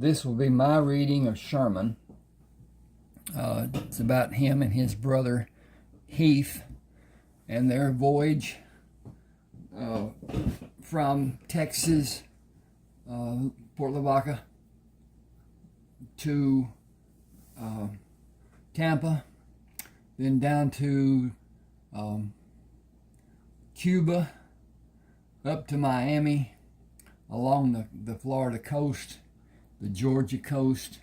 This will be my reading of Sherman. It's about him and his brother Heath and their voyage from Texas, Port Lavaca, to Tampa, then down to Cuba, up to Miami, along the Florida coast, the Georgia coast,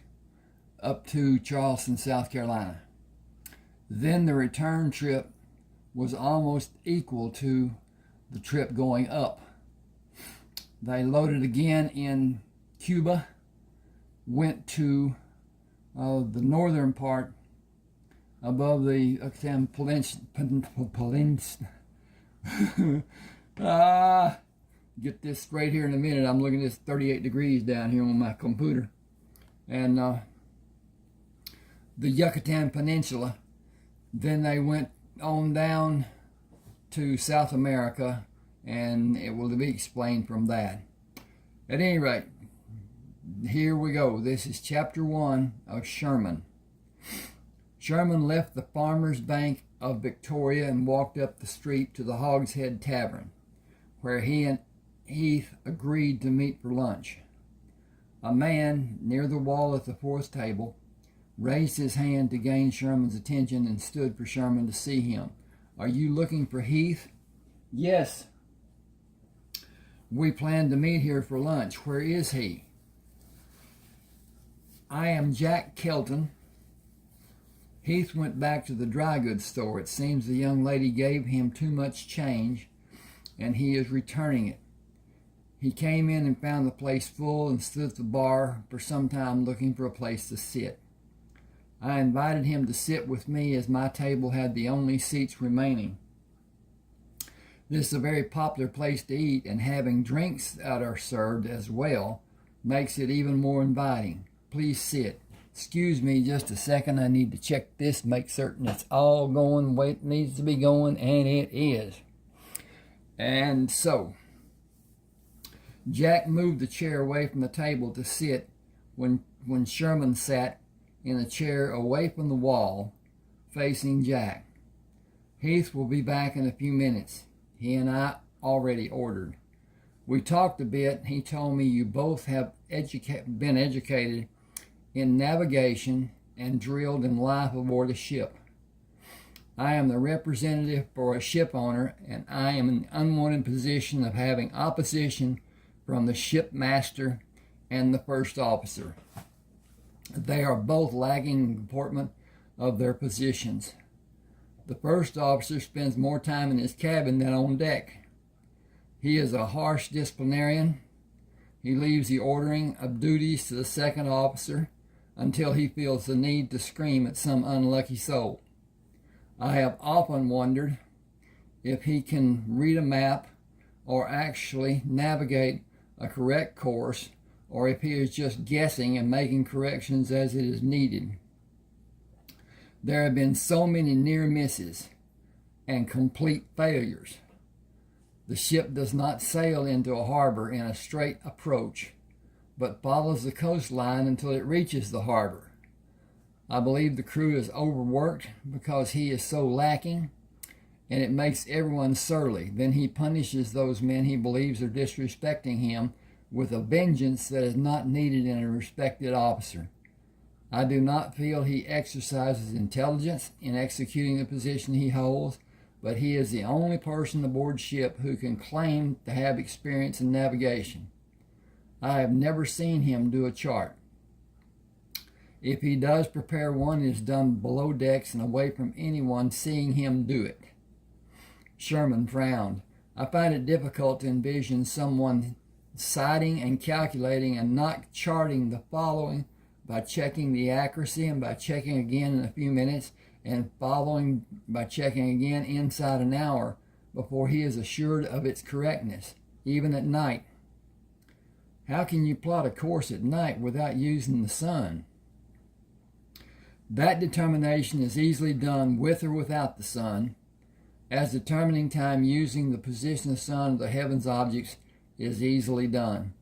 up to Charleston, South Carolina. Then the return trip was almost equal to the trip going up. They loaded again in Cuba, went to the northern part above the get this straight here in a minute. I'm looking at this 38 degrees down here on my computer. And the Yucatan Peninsula. Then they went on down to South America, and it will be explained from that. At any rate, here we go. This is chapter 1 of Sherman. Sherman left the Farmers' Bank of Victoria and walked up the street to the Hogshead Tavern, where he and Heath agreed to meet for lunch. A man near the wall at the fourth table raised his hand to gain Sherman's attention and stood for Sherman to see him. "Are you looking for Heath?" "Yes. We planned to meet here for lunch. Where is he?" "I am Jack Kelton." Heath went back to the dry goods store. It seems the young lady gave him too much change, and he is returning it. He came in and found the place full and stood at the bar for some time looking for a place to sit. I invited him to sit with me as my table had the only seats remaining. This is a very popular place to eat, and having drinks that are served as well makes it even more inviting. Please sit. Excuse me just a second. I need to check this, make certain it's all going the way it needs to be going, and it is. And so, Jack moved the chair away from the table to sit when Sherman sat in a chair away from the wall, facing Jack. "Heath will be back in a few minutes. He and I already ordered. We talked a bit. He told me you both have been educated in navigation and drilled in life aboard a ship. I am the representative for a ship owner, and I am in the unwanted position of having opposition from the shipmaster and the first officer. They are both lacking in deportment of their positions. The first officer spends more time in his cabin than on deck. He is a harsh disciplinarian. He leaves the ordering of duties to the second officer until he feels the need to scream at some unlucky soul. I have often wondered if he can read a map or actually navigate a correct course, or if he is just guessing and making corrections as it is needed. There have been so many near misses and complete failures. The ship does not sail into a harbor in a straight approach, but follows the coastline until it reaches the harbor. I believe the crew is overworked because he is so lacking, and it makes everyone surly. Then he punishes those men he believes are disrespecting him with a vengeance that is not needed in a respected officer. I do not feel he exercises intelligence in executing the position he holds, but he is the only person aboard ship who can claim to have experience in navigation. I have never seen him do a chart. If he does prepare one, it is done below decks and away from anyone seeing him do it." Sherman frowned. "I find it difficult to envision someone citing and calculating and not charting the following by checking the accuracy and by checking again in a few minutes and following by checking again inside an hour before he is assured of its correctness, even at night. How can you plot a course at night without using the sun?" "That determination is easily done with or without the sun, as determining time using the position of the sun of the heavens objects is easily done.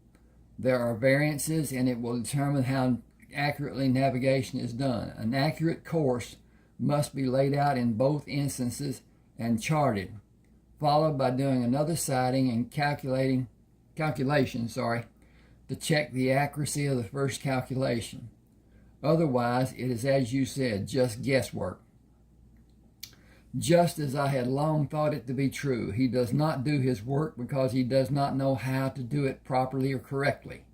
There are variances, and it will determine how accurately navigation is done. An accurate course must be laid out in both instances and charted, followed by doing another sighting and calculation to check the accuracy of the first calculation. Otherwise, it is, as you said, just guesswork. Just as I had long thought it to be true, he does not do his work because he does not know how to do it properly or correctly.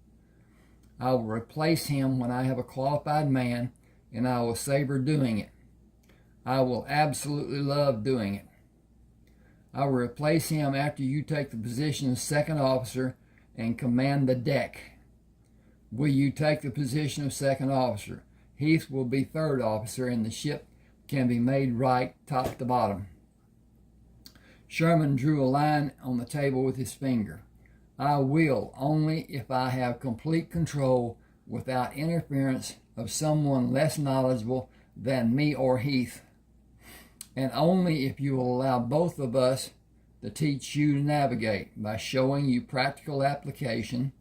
I will replace him when I have a qualified man, and I will savor doing it. I will absolutely love doing it. I will replace him after you take the position of second officer and command the deck. Will you take the position of second officer? Heath will be third officer, and the ship can be made right top to bottom. Sherman drew a line on the table with his finger. I will only if I have complete control without interference of someone less knowledgeable than me or Heath, and only if you will allow both of us to teach you to navigate by showing you practical application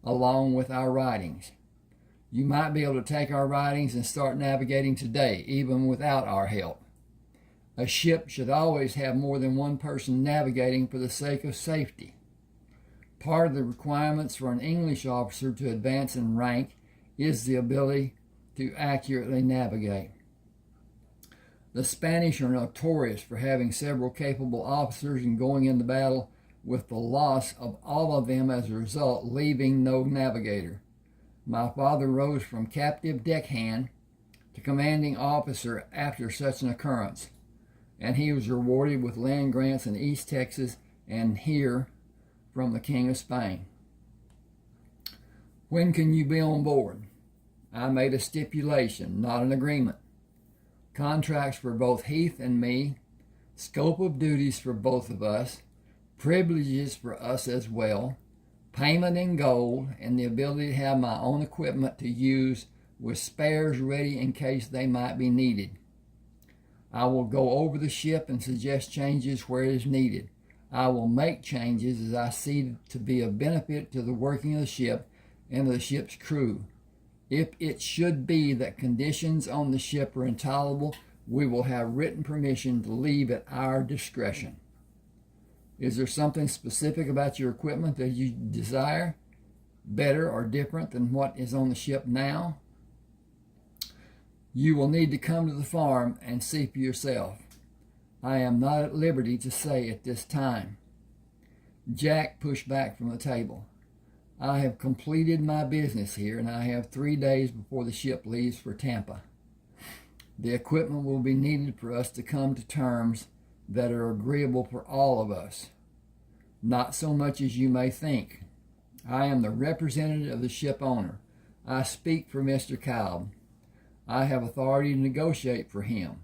along with our writings. You might be able to take our writings and start navigating today, even without our help. A ship should always have more than one person navigating for the sake of safety. Part of the requirements for an English officer to advance in rank is the ability to accurately navigate. The Spanish are notorious for having several capable officers and going into battle with the loss of all of them as a result, leaving no navigator. My father rose from captive deckhand to commanding officer after such an occurrence, and he was rewarded with land grants in East Texas and here from the King of Spain. When can you be on board? I made a stipulation, not an agreement. Contracts for both Heath and me, scope of duties for both of us, privileges for us as well, payment in gold, and the ability to have my own equipment to use with spares ready in case they might be needed. I will go over the ship and suggest changes where it is needed. I will make changes as I see to be of benefit to the working of the ship and of the ship's crew. If it should be that conditions on the ship are intolerable, we will have written permission to leave at our discretion. Is there something specific about your equipment that you desire, better or different than what is on the ship now? You will need to come to the farm and see for yourself. I am not at liberty to say at this time. Jack pushed back from the table. I have completed my business here, and I have 3 days before the ship leaves for Tampa. The equipment will be needed for us to come to terms that are agreeable for all of us. Not so much as you may think. I am the representative of the ship owner. I speak for Mr. Kalb. I have authority to negotiate for him.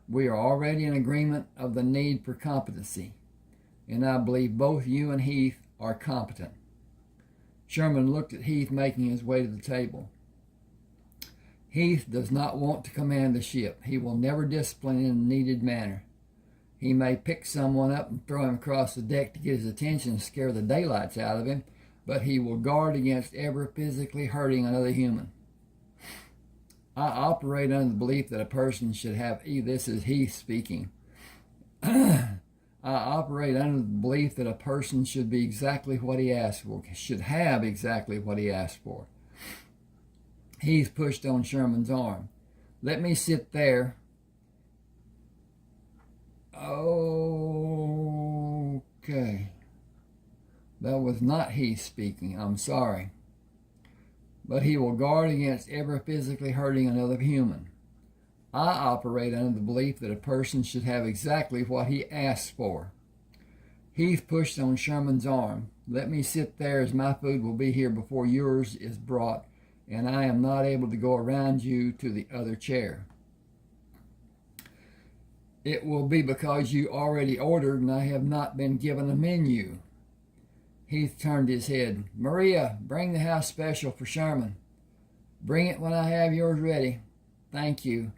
We are already in agreement of the need for competency, and I believe both you and Heath are competent. Sherman looked at Heath making his way to the table. Heath does not want to command the ship. He will never discipline in a needed manner. He may pick someone up and throw him across the deck to get his attention and scare the daylights out of him, but he will guard against ever physically hurting another human. I operate under the belief that a person should have, this is Heath speaking. I operate under the belief that a person should be exactly what he asked for, should have exactly what he asked for. Heath pushed on Sherman's arm. Let me sit there. Okay. That was not Heath speaking. I'm sorry. But he will guard against ever physically hurting another human. I operate under the belief that a person should have exactly what he asks for. Heath pushed on Sherman's arm. Let me sit there, as my food will be here before yours is brought, and I am not able to go around you to the other chair. It will be because you already ordered and I have not been given a menu. Heath turned his head. Maria, bring the house special for Sherman. Bring it when I have yours ready. Thank you.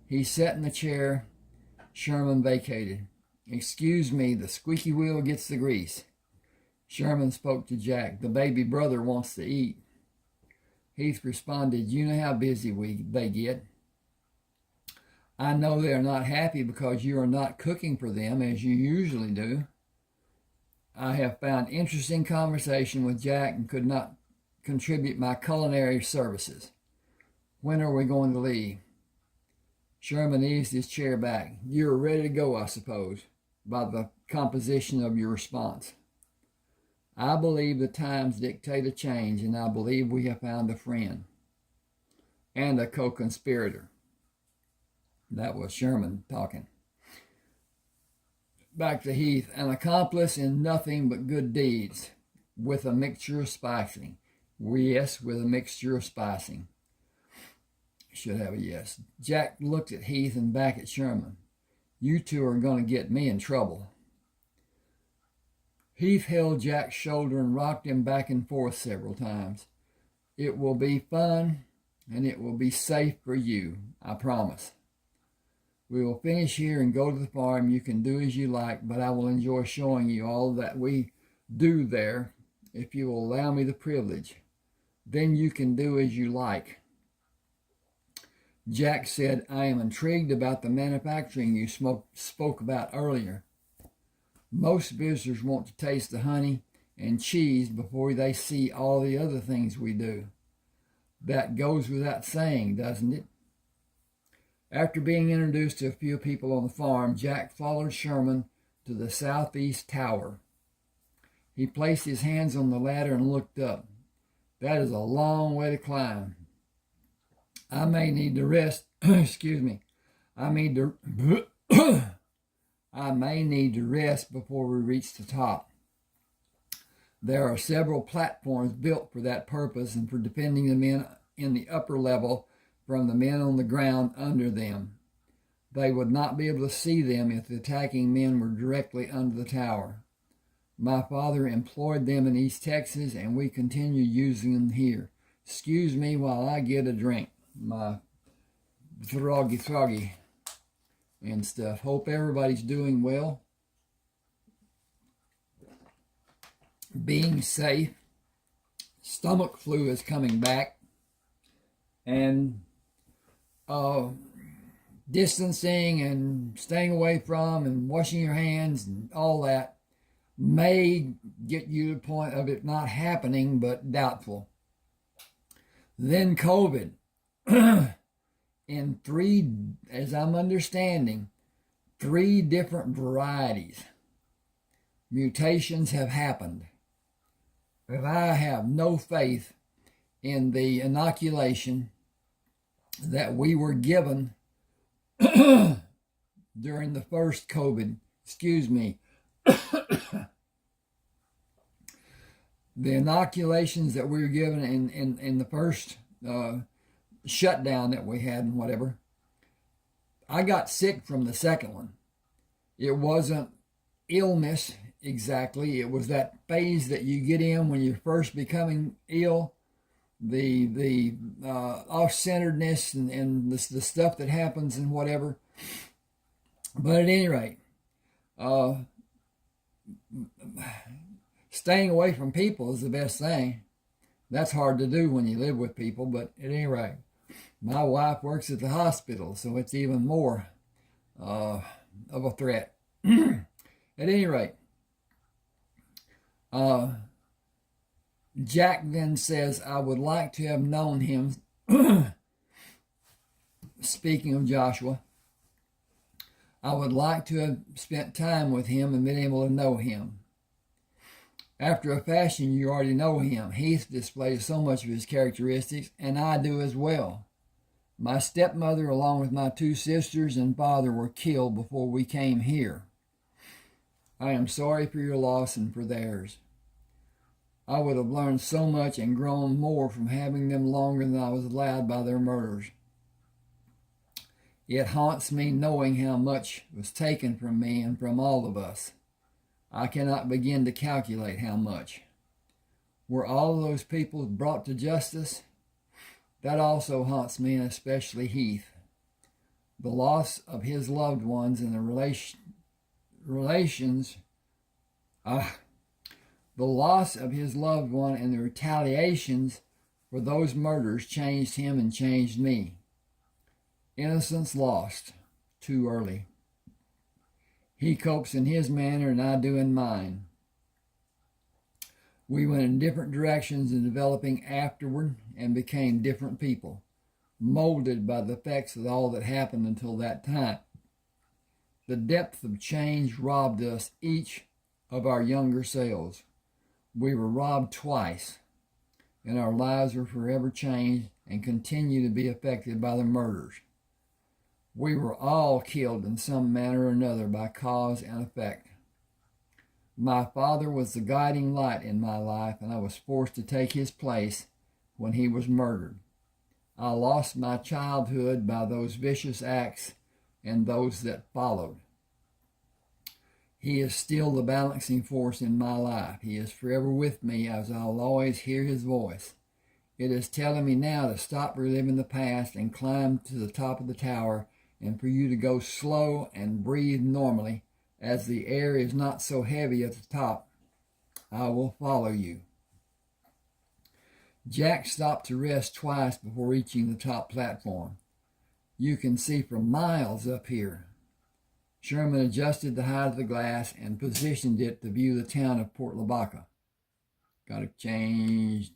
He sat in the chair Sherman vacated. Excuse me, the squeaky wheel gets the grease. Sherman spoke to Jack. "The baby brother wants to eat." Heath responded, "You know how busy they get. I know they are not happy because you are not cooking for them as you usually do. I have found interesting conversation with Jack and could not contribute my culinary services. When are we going to leave?" Sherman eased his chair back. "You are ready to go, I suppose, by the composition of your response. I believe the times dictate a change, and I believe we have found a friend and a co-conspirator." That was Sherman talking. Back to Heath. "An accomplice in nothing but good deeds, with a mixture of spicing." Yes, with a mixture of spicing. Should have a yes. Jack looked at Heath and back at Sherman. "You two are going to get me in trouble." Heath held Jack's shoulder and rocked him back and forth several times. "It will be fun, and it will be safe for you, I promise. We will finish here and go to the farm. You can do as you like, but I will enjoy showing you all that we do there, if you will allow me the privilege. Then you can do as you like." Jack said, "I am intrigued about the manufacturing you spoke about earlier. Most visitors want to taste the honey and cheese before they see all the other things we do. That goes without saying, doesn't it?" After being introduced to a few people on the farm, Jack followed Sherman to the southeast tower. He placed his hands on the ladder and looked up. "That is a long way to climb. I may need to rest." Excuse me. I may need to rest before we reach the top. There are several platforms built for that purpose and for defending the men in the upper level from the men on the ground under them. They would not be able to see them if the attacking men were directly under the tower. My father employed them in East Texas, and we continue using them here. Excuse me while I get a drink. My throggy and stuff. Hope everybody's doing well, being safe. Stomach flu is coming back, and distancing and staying away from and washing your hands and all that may get you to the point of it not happening, but doubtful. Then COVID. In three, as I'm understanding, 3 different varieties. Mutations have happened. But I have no faith in the inoculation that we were given during the first COVID. Excuse me. The inoculations that we were given in the first shutdown that we had and whatever. I got sick from the second one. It wasn't illness exactly. It was that phase that you get in when you're first becoming ill, the off-centeredness and the stuff that happens and whatever. But at any rate, staying away from people is the best thing. That's hard to do when you live with people, but at any rate, my wife works at the hospital, so it's even more of a threat. At any rate, Jack then says, "I would like to have known him," speaking of Joshua, "I would like to have spent time with him and been able to know him. After a fashion, you already know him. Heath displays so much of his characteristics, and I do as well. My stepmother, along with my 2 sisters and father, were killed before we came here. I am sorry for your loss and for theirs. I would have learned so much and grown more from having them longer than I was allowed by their murders. It haunts me knowing how much was taken from me and from all of us. I cannot begin to calculate how much. Were all those people brought to justice? That also haunts me, and especially Heath. The loss of his loved ones and the relations The loss of his loved one and the retaliations for those murders changed him and changed me. Innocence lost too early. He copes in his manner and I do in mine. We went in different directions in developing afterward and became different people, molded by the effects of all that happened until that time. The depth of change robbed us each of our younger selves. We were robbed twice, and our lives were forever changed and continue to be affected by the murders. We were all killed in some manner or another by cause and effect. My father was the guiding light in my life, and I was forced to take his place when he was murdered. I lost my childhood by those vicious acts and those that followed. He is still the balancing force in my life. He is forever with me as I'll always hear his voice. It is telling me now to stop reliving the past and climb to the top of the tower, and for you to go slow and breathe normally, as the air is not so heavy at the top. I will follow you. Jack stopped to rest twice before reaching the top platform. You can see for miles up here. Sherman adjusted the height of the glass and positioned it to view the town of Port Lavaca. Got to change.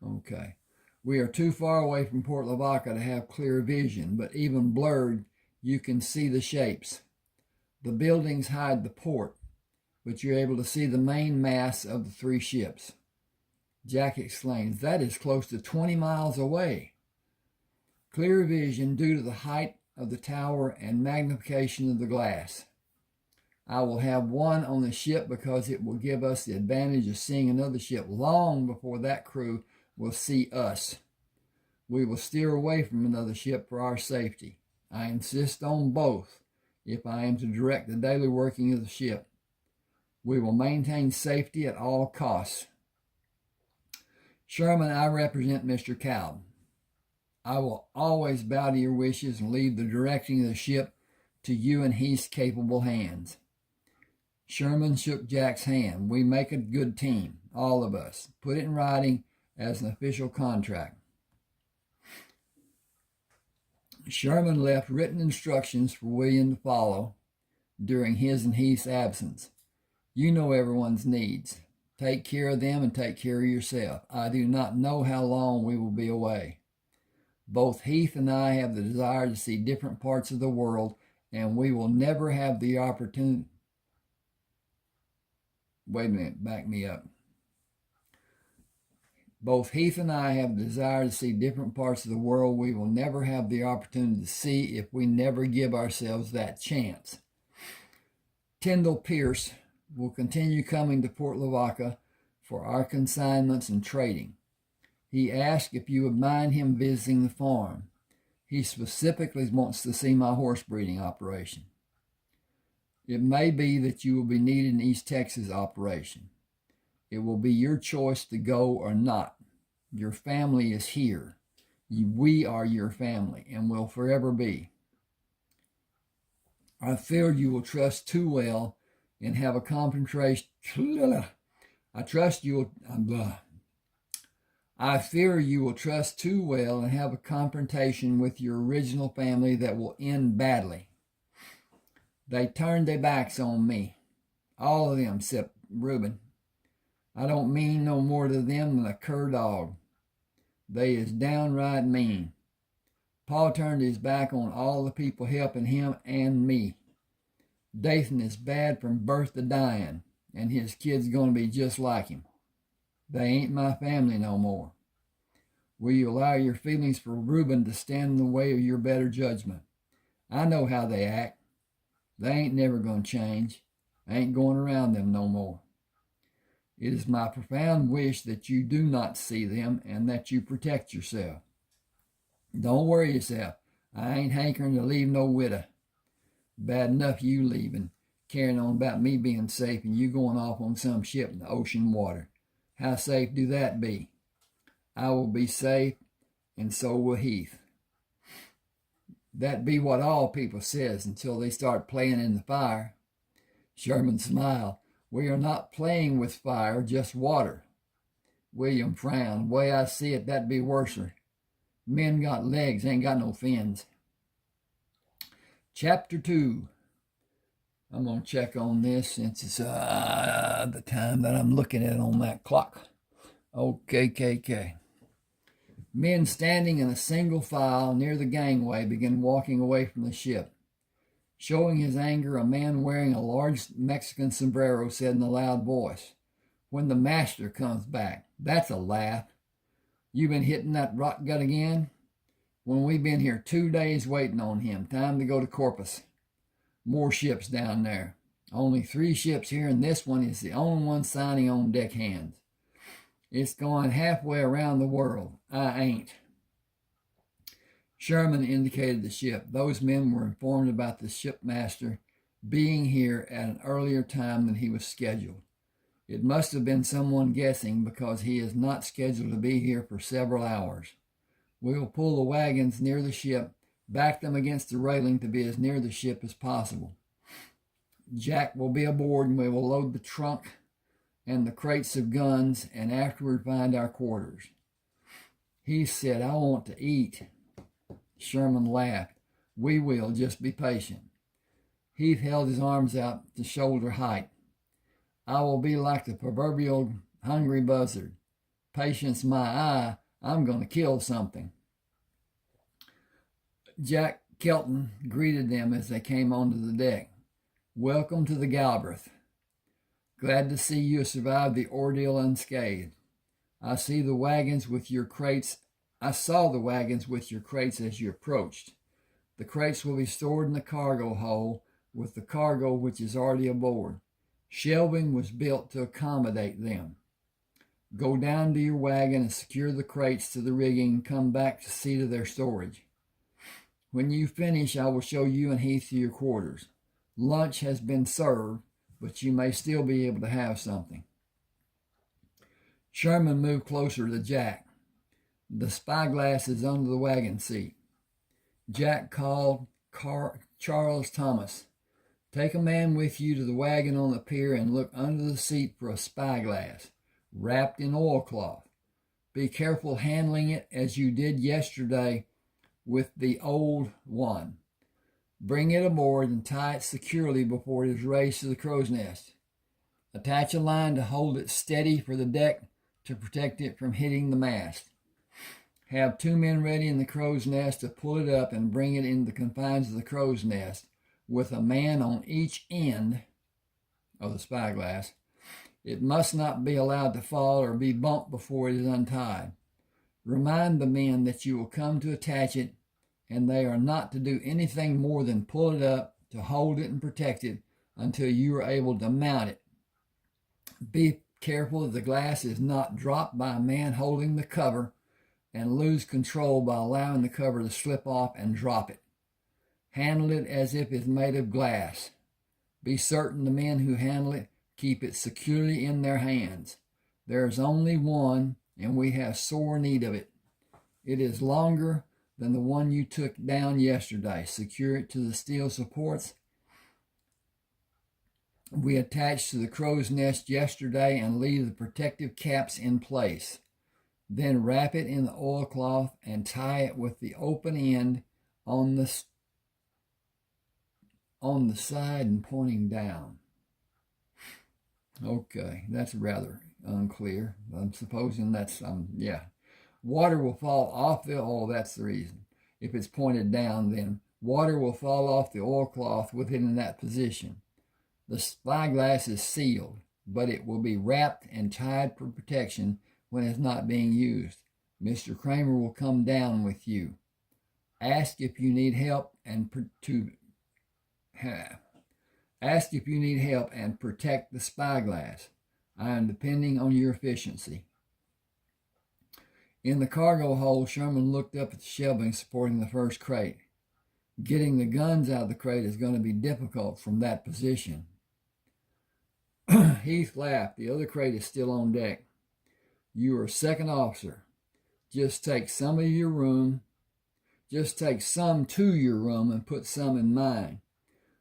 Okay. We are too far away from Port Lavaca to have clear vision, but even blurred, you can see the shapes. The buildings hide the port, but you're able to see the main mass of the three ships. Jack exclaims, "That is close to 20 miles away." Clear vision due to the height of the tower and magnification of the glass. I will have one on the ship because it will give us the advantage of seeing another ship long before that crew will see us. We will steer away from another ship for our safety. I insist on both if I am to direct the daily working of the ship. We will maintain safety at all costs. Sherman, I represent Mr. Cowden. I will always bow to your wishes and leave the directing of the ship to you and Heath's capable hands. Sherman shook Jack's hand. We make a good team, all of us. Put it in writing as an official contract. Sherman left written instructions for William to follow during his and Heath's absence. You know everyone's needs. Take care of them and take care of yourself. I do not know how long we will be away. Both Heath and I have the desire to see different parts of the world, and we will never have the opportunity. Wait a minute, back me up. Both Heath and I have the desire to see different parts of the world we will never have the opportunity to see if we never give ourselves that chance. Tyndall Pierce will continue coming to Port Lavaca for our consignments and trading. He asked if you would mind him visiting the farm. He specifically wants to see my horse breeding operation. It may be that you will be needed in East Texas operation. It will be your choice to go or not. Your family is here. We are your family and will forever be. I fear you will trust too well and have a confrontation. I fear you will trust too well and have a confrontation with your original family that will end badly. They turned their backs on me. All of them except Reuben. I don't mean no more to them than a cur dog. They is downright mean. Paul turned his back on all the people helping him and me. Dathan is bad from birth to dying, and his kid's going to be just like him. They ain't my family no more. Will you allow your feelings for Reuben to stand in the way of your better judgment? I know how they act. They ain't never going to change. I ain't going around them no more. It is my profound wish that you do not see them and that you protect yourself. Don't worry yourself. I ain't hankering to leave no widow. Bad enough you leaving, carrying on about me being safe and you going off on some ship in the ocean water. How safe do that be? I will be safe, and so will Heath. That be what all people says until they start playing in the fire. Sherman smiled. We are not playing with fire, just water. William frowned. Way I see it, that'd be worser. Men got legs, ain't got no fins. Chapter 2. I'm going to check on this since it's the time that I'm looking at on that clock. Okay. Men standing in a single file near the gangway began walking away from the ship. Showing his anger, a man wearing a large Mexican sombrero said in a loud voice, "When the master comes back." That's a laugh. You been hitting that rot gut again? When we've been here 2 days waiting on him. Time to go to Corpus. More ships down there. Only 3 ships here, and this one is the only one signing on deckhands. It's going halfway around the world. I ain't. Sherman indicated the ship. Those men were informed about the shipmaster being here at an earlier time than he was scheduled. It must have been someone guessing, because he is not scheduled to be here for several hours. We will pull the wagons near the ship, back them against the railing to be as near the ship as possible. Jack will be aboard, and we will load the trunk and the crates of guns, and afterward find our quarters. He said, "I want to eat." Sherman laughed. "We will, just be patient." Heath held his arms out to shoulder height. "I will be like the proverbial hungry buzzard. Patience my eye, I'm going to kill something." Jack Kelton greeted them as they came onto the deck. "Welcome to the Galwerth. Glad to see you survived the ordeal unscathed. I saw the wagons with your crates as you approached. The crates will be stored in the cargo hold with the cargo which is already aboard. Shelving was built to accommodate them. Go down to your wagon and secure the crates to the rigging and come back to see to their storage. When you finish, I will show you and Heath to your quarters. Lunch has been served, but you may still be able to have something." Sherman moved closer to Jack. "The spyglass is under the wagon seat." Jack called Charles Thomas. "Take a man with you to the wagon on the pier and look under the seat for a spyglass, wrapped in oilcloth. Be careful handling it as you did yesterday with the old one. Bring it aboard and tie it securely before it is raised to the crow's nest. Attach a line to hold it steady for the deck to protect it from hitting the mast. Have 2 men ready in the crow's nest to pull it up and bring it into the confines of the crow's nest, with a man on each end of the spyglass. It must not be allowed to fall or be bumped before it is untied. Remind the men that you will come to attach it, and they are not to do anything more than pull it up to hold it and protect it until you are able to mount it. Be careful that the glass is not dropped by a man holding the cover and lose control by allowing the cover to slip off and drop it. Handle it as if it's made of glass. Be certain the men who handle it keep it securely in their hands. There is only one, and we have sore need of it. It is longer than the one you took down yesterday. Secure it to the steel supports we attached to the crow's nest yesterday and leave the protective caps in place. Then wrap it in the oilcloth and tie it with the open end on the side and pointing down." Okay, that's rather unclear. I'm supposing that's, Water will fall off the oil, that's the reason. If it's pointed down, then water will fall off the oilcloth with it in that position. The spyglass is sealed, but it will be wrapped and tied for protection when it's not being used. Mr. Kramer will come down with you. Ask if you need help and protect the spyglass. I am depending on your efficiency. In the cargo hold, Sherman looked up at the shelving supporting the first crate. Getting the guns out of the crate is going to be difficult from that position. Heath laughed. The other crate is still on deck. You are second officer. Just take some to your room and put some in mine.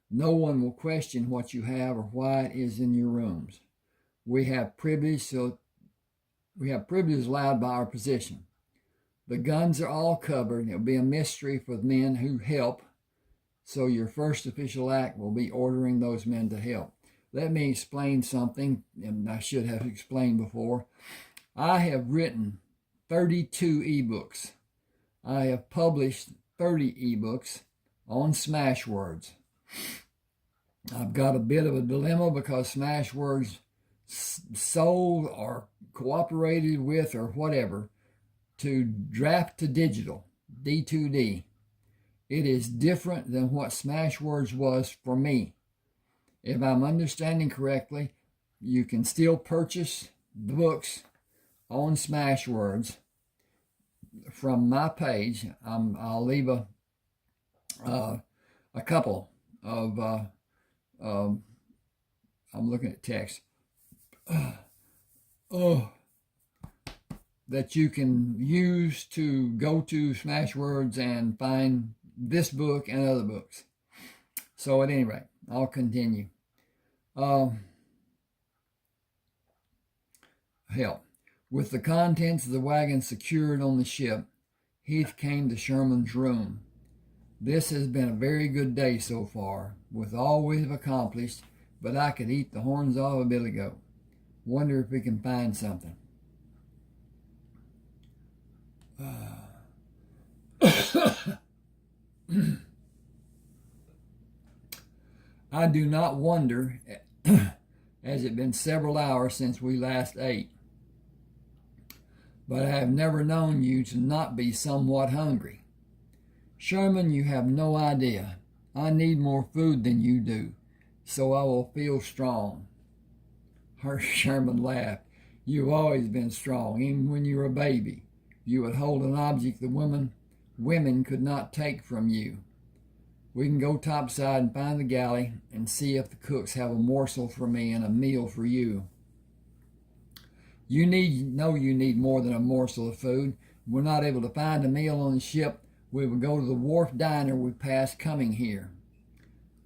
No one will question what you have or why it is in your rooms. We have privilege allowed by our position. The guns are all covered. It'll be a mystery for the men who help. So your first official act will be ordering those men to help. Let me explain something, and I should have explained before. I have written 32 ebooks. I have published 30 ebooks on Smashwords. I've got a bit of a dilemma because Smashwords sold or cooperated with or whatever to draft to digital, D2D. It is different than what Smashwords was for me. If I'm understanding correctly, you can still purchase the books on Smashwords from my page. I'll leave a couple of, I'm looking at text, that you can use to go to Smashwords and find this book and other books. So at any rate, I'll continue. Help. With the contents of the wagon secured on the ship, Heath came to Sherman's room. This has been a very good day so far, with all we have accomplished, but I could eat the horns off a billy goat. Wonder if we can find something. I do not wonder, as it been several hours since we last ate. But I have never known you to not be somewhat hungry. Sherman, you have no idea. I need more food than you do, so I will feel strong. Sherman laughed. You've always been strong, even when you were a baby. You would hold an object the women could not take from you. We can go topside and find the galley and see if the cooks have a morsel for me and a meal for you. You need more than a morsel of food. If we're not able to find a meal on the ship, we will go to the wharf diner we passed coming here.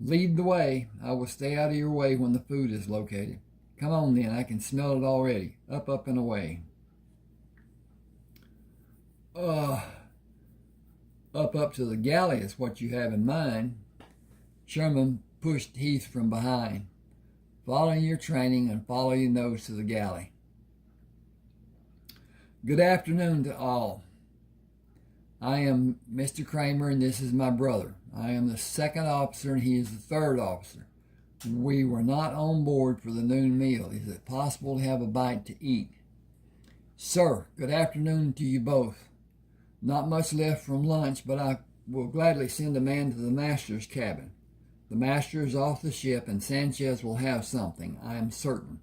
Lead the way. I will stay out of your way when the food is located. Come on then, I can smell it already. Up, and away. Up to the galley is what you have in mind. Sherman pushed Heath from behind. Follow your training and follow your nose to the galley. Good afternoon to all. I am Mr. Kramer and this is my brother. I am the second officer and he is the third officer. We were not on board for the noon meal. Is it possible to have a bite to eat? Sir, good afternoon to you both. Not much left from lunch, but I will gladly send a man to the master's cabin. The master is off the ship and Sanchez will have something, I am certain.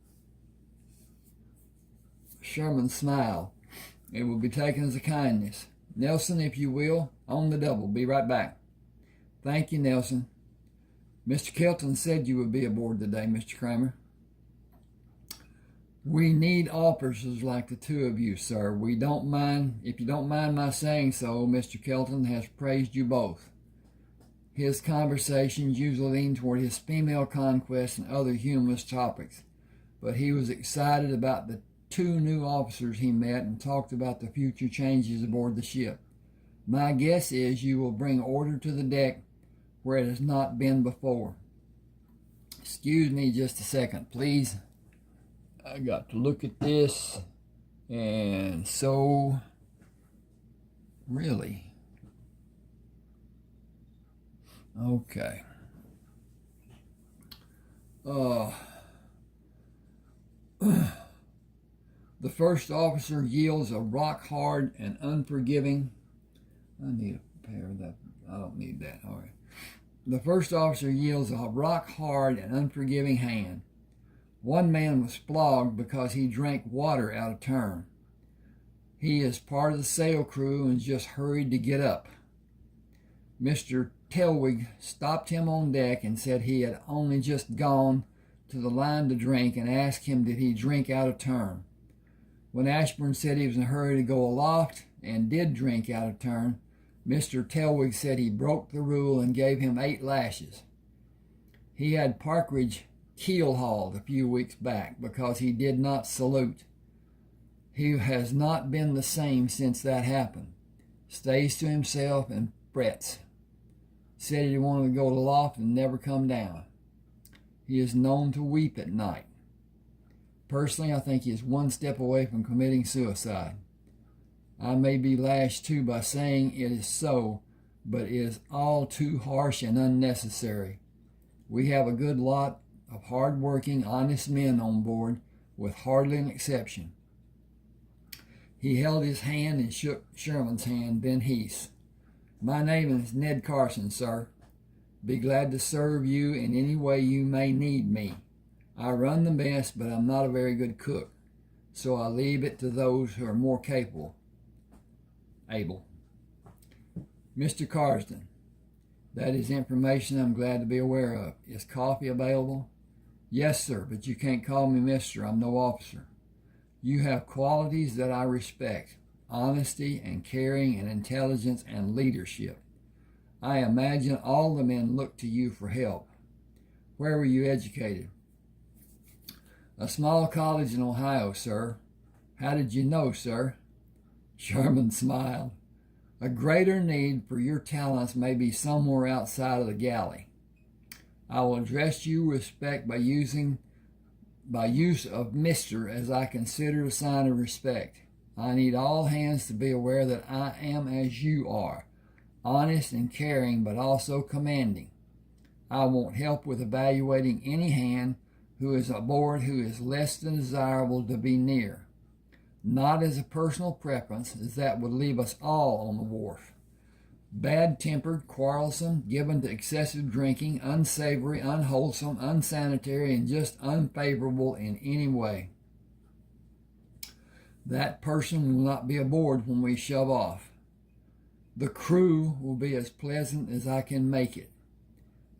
Sherman smiled. It will be taken as a kindness. Nelson, if you will, on the double. Be right back. Thank you, Nelson. Mr. Kelton said you would be aboard today, Mr. Kramer. We need officers like the two of you, sir. If you don't mind my saying so, Mr. Kelton has praised you both. His conversations usually lean toward his female conquest and other humorous topics, but he was excited about the two new officers he met and talked about the future changes aboard the ship. My guess is you will bring order to the deck where it has not been before. Excuse me just a second, please. I got to look at this, and so, really, okay. The first officer yields a rock-hard and unforgiving. I need a pair of that. I don't need that. All right. The first officer yields a rock-hard and unforgiving hand. One man was flogged because he drank water out of turn. He is part of the sail crew and just hurried to get up. Mr. Telwig stopped him on deck and said he had only just gone to the line to drink and asked him did he drink out of turn. When Ashburn said he was in a hurry to go aloft and did drink out of turn, Mr. Telwig said he broke the rule and gave him 8 lashes. He had Partridge keel-hauled a few weeks back because he did not salute. He has not been the same since that happened. Stays to himself and frets. Said he wanted to go to the loft and never come down. He is known to weep at night. Personally, I think he is one step away from committing suicide. I may be lashed too by saying it is so, but it is all too harsh and unnecessary. We have a good lot of hard-working, honest men on board, with hardly an exception. He held his hand and shook Sherman's hand, then Heath's. My name is Ned Carson, sir. Be glad to serve you in any way you may need me. I run the mess, but I'm not a very good cook, so I leave it to those who are more able. Mr. Carsden, that is information I'm glad to be aware of. Is coffee available? Yes, sir, but you can't call me mister. I'm no officer. You have qualities that I respect: honesty and caring and intelligence and leadership. I imagine all the men look to you for help. Where were you educated? A small college in Ohio, sir. How did you know, sir? Sherman smiled. A greater need for your talents may be somewhere outside of the galley. I will address you with respect by use of Mr. as I consider a sign of respect. I need all hands to be aware that I am as you are, honest and caring, but also commanding. I won't help with evaluating any hand who is aboard who is less than desirable to be near. Not as a personal preference, as that would leave us all on the wharf. Bad-tempered, quarrelsome, given to excessive drinking, unsavory, unwholesome, unsanitary, and just unfavorable in any way. That person will not be aboard when we shove off. The crew will be as pleasant as I can make it.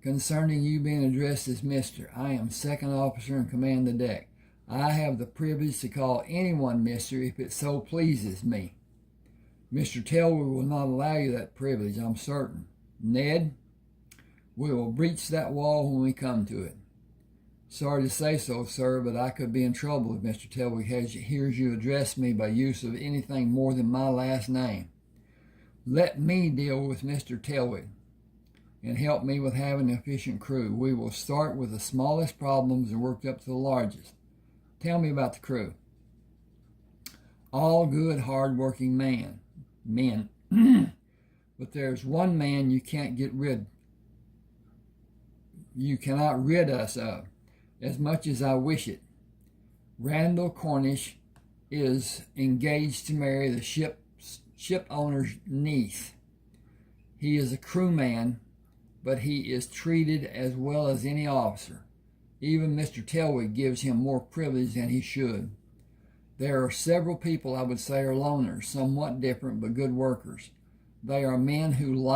Concerning you being addressed as Mr., I am second officer and command the deck. I have the privilege to call anyone Mr. if it so pleases me. Mr. Telwood will not allow you that privilege, I'm certain. Ned, we will breach that wall when we come to it. Sorry to say so, sir, but I could be in trouble if Mr. Telwood hears you address me by use of anything more than my last name. Let me deal with Mr. Telwood and help me with having an efficient crew. We will start with the smallest problems and work up to the largest. Tell me about the crew. All good, hard-working men. But there's one man you cannot rid us of, as much as I wish it. Randall Cornish is engaged to marry the ship owner's niece. He is a crewman, but he is treated as well as any officer. Even Mr. Telwood gives him more privilege than he should. There are several people I would say are loners, somewhat different but good workers. They are men who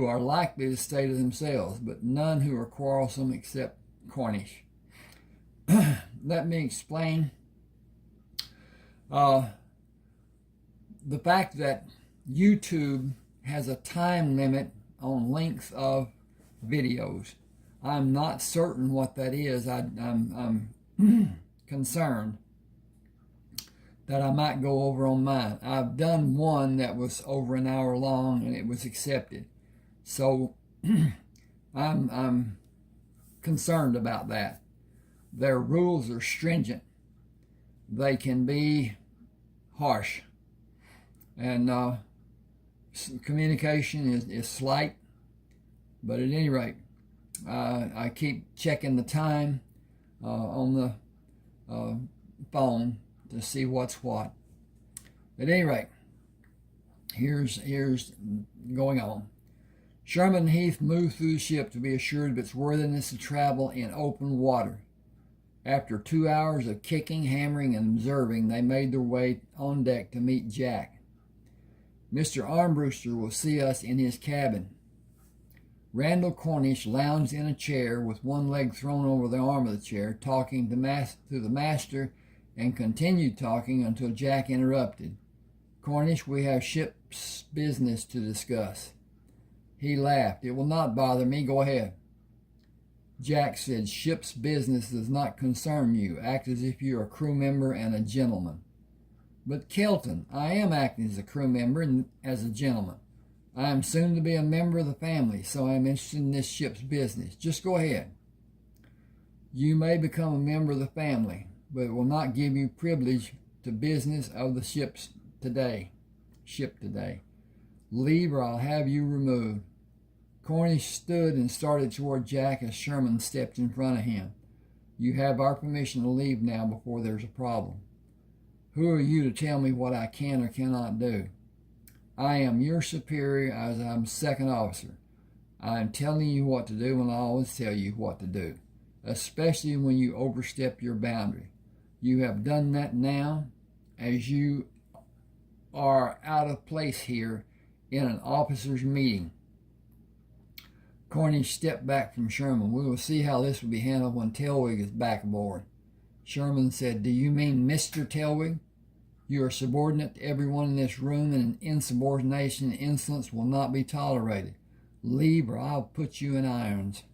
are likely to stay to themselves, but none who are quarrelsome except Cornish. Let me explain. The fact that YouTube has a time limit on length of videos. I'm not certain what that is. I'm concerned that I might go over on mine. I've done one that was over an hour long and it was accepted. So I'm concerned about that. Their rules are stringent. They can be harsh. And communication is slight. But at any rate, I keep checking the time on the phone to see what's what. At any rate, here's going on. Sherman and Heath moved through the ship to be assured of its worthiness to travel in open water. After 2 hours of kicking, hammering, and observing, they made their way on deck to meet Jack. Mr. Armbruster will see us in his cabin. Randall Cornish lounged in a chair with one leg thrown over the arm of the chair, talking to the master, and continued talking until Jack interrupted. Cornish, we have ship's business to discuss. He laughed. It will not bother me. Go ahead. Jack said, "Ship's business does not concern you. Act as if you are a crew member and a gentleman." "But Kelton, I am acting as a crew member and as a gentleman. I am soon to be a member of the family, so I am interested in this ship's business. Just go ahead." "You may become a member of the family, but it will not give you privilege to business of the ship today. Leave or I'll have you removed." Cornish stood and started toward Jack as Sherman stepped in front of him. "You have our permission to leave now before there's a problem." "Who are you to tell me what I can or cannot do?" "I am your superior as I'm second officer. I am telling you what to do, and I always tell you what to do, especially when you overstep your boundary. You have done that now, as you are out of place here in an officers' meeting." Cornish stepped back from Sherman. "We will see how this will be handled when Telwig is back aboard." Sherman said, "Do you mean Mr. Telwig? You are subordinate to everyone in this room, and insubordination and insolence will not be tolerated. Leave or I'll put you in irons."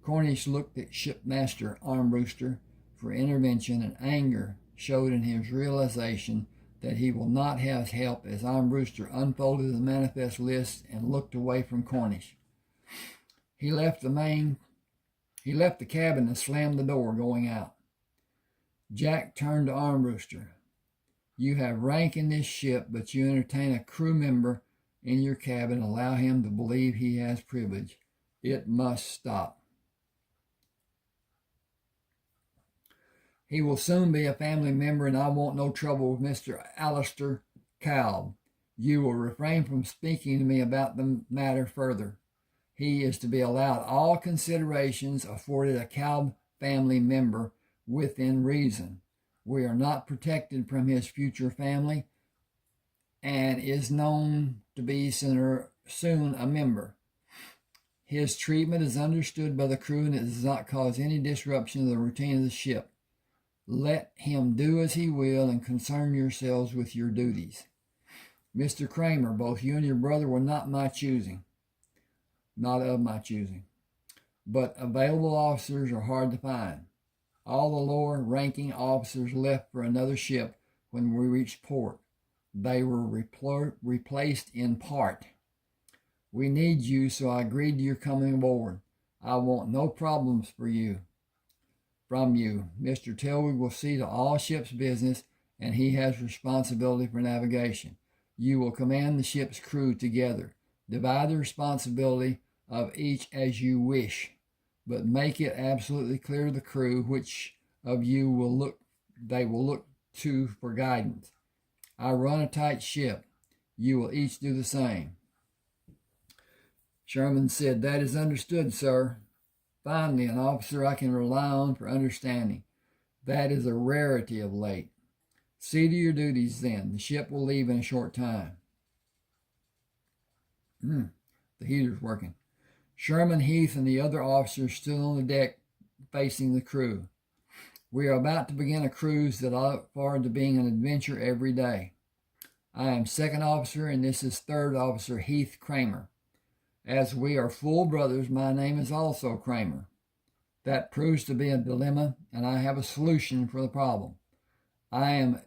Cornish looked at Shipmaster Armbruster for intervention, and anger showed in his realization that he will not have help as Armbruster unfolded the manifest list and looked away from Cornish. He left the cabin and slammed the door, going out. Jack turned to Armbruster. "You have rank in this ship, but you entertain a crew member in your cabin and allow him to believe he has privilege. It must stop. He will soon be a family member, and I want no trouble with Mr. Alistair Calb. You will refrain from speaking to me about the matter further. He is to be allowed all considerations afforded a Calb family member within reason. We are not protected from his future family, and is known to be soon a member. His treatment is understood by the crew, and it does not cause any disruption of the routine of the ship. Let him do as he will, and concern yourselves with your duties. Mr. Kramer, both you and your brother were not of my choosing, but available officers are hard to find. All the lower ranking officers left for another ship when we reached port. They were replaced in part. We need you, so I agreed to your coming aboard. I want no problems from you. Mr. Telwig will see to all ship's business, and he has responsibility for navigation. You will command the ship's crew together. Divide the responsibility of each as you wish, but make it absolutely clear to the crew which of you they will look to for guidance. I run a tight ship. You will each do the same." Sherman said, "That is understood, sir. Finally, an officer I can rely on for understanding. That is a rarity of late. See to your duties, then. The ship will leave in a short time." The heater's working. Sherman, Heath, and the other officers stood on the deck facing the crew. "We are about to begin a cruise that I look forward to being an adventure every day. I am second officer, and this is third officer Heath Kramer. As we are full brothers, my name is also Kramer. That proves to be a dilemma, and I have a solution for the problem. I am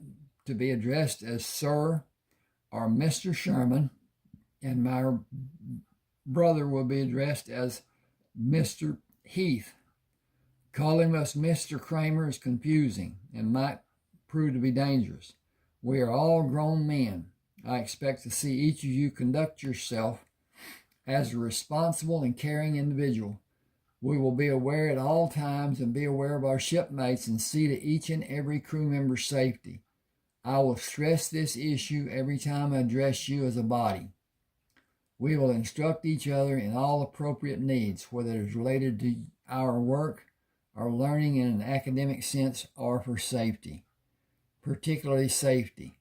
to be addressed as Sir or Mr. Sherman, and my brother will be addressed as Mr. Heath. Calling us Mr. Kramer is confusing and might prove to be dangerous. We are all grown men. I expect to see each of you conduct yourself as a responsible and caring individual. We will be aware at all times and be aware of our shipmates and see to each and every crew member's safety. I will stress this issue every time I address you as a body. We will instruct each other in all appropriate needs, whether it is related to our work or learning in an academic sense or for safety, particularly safety.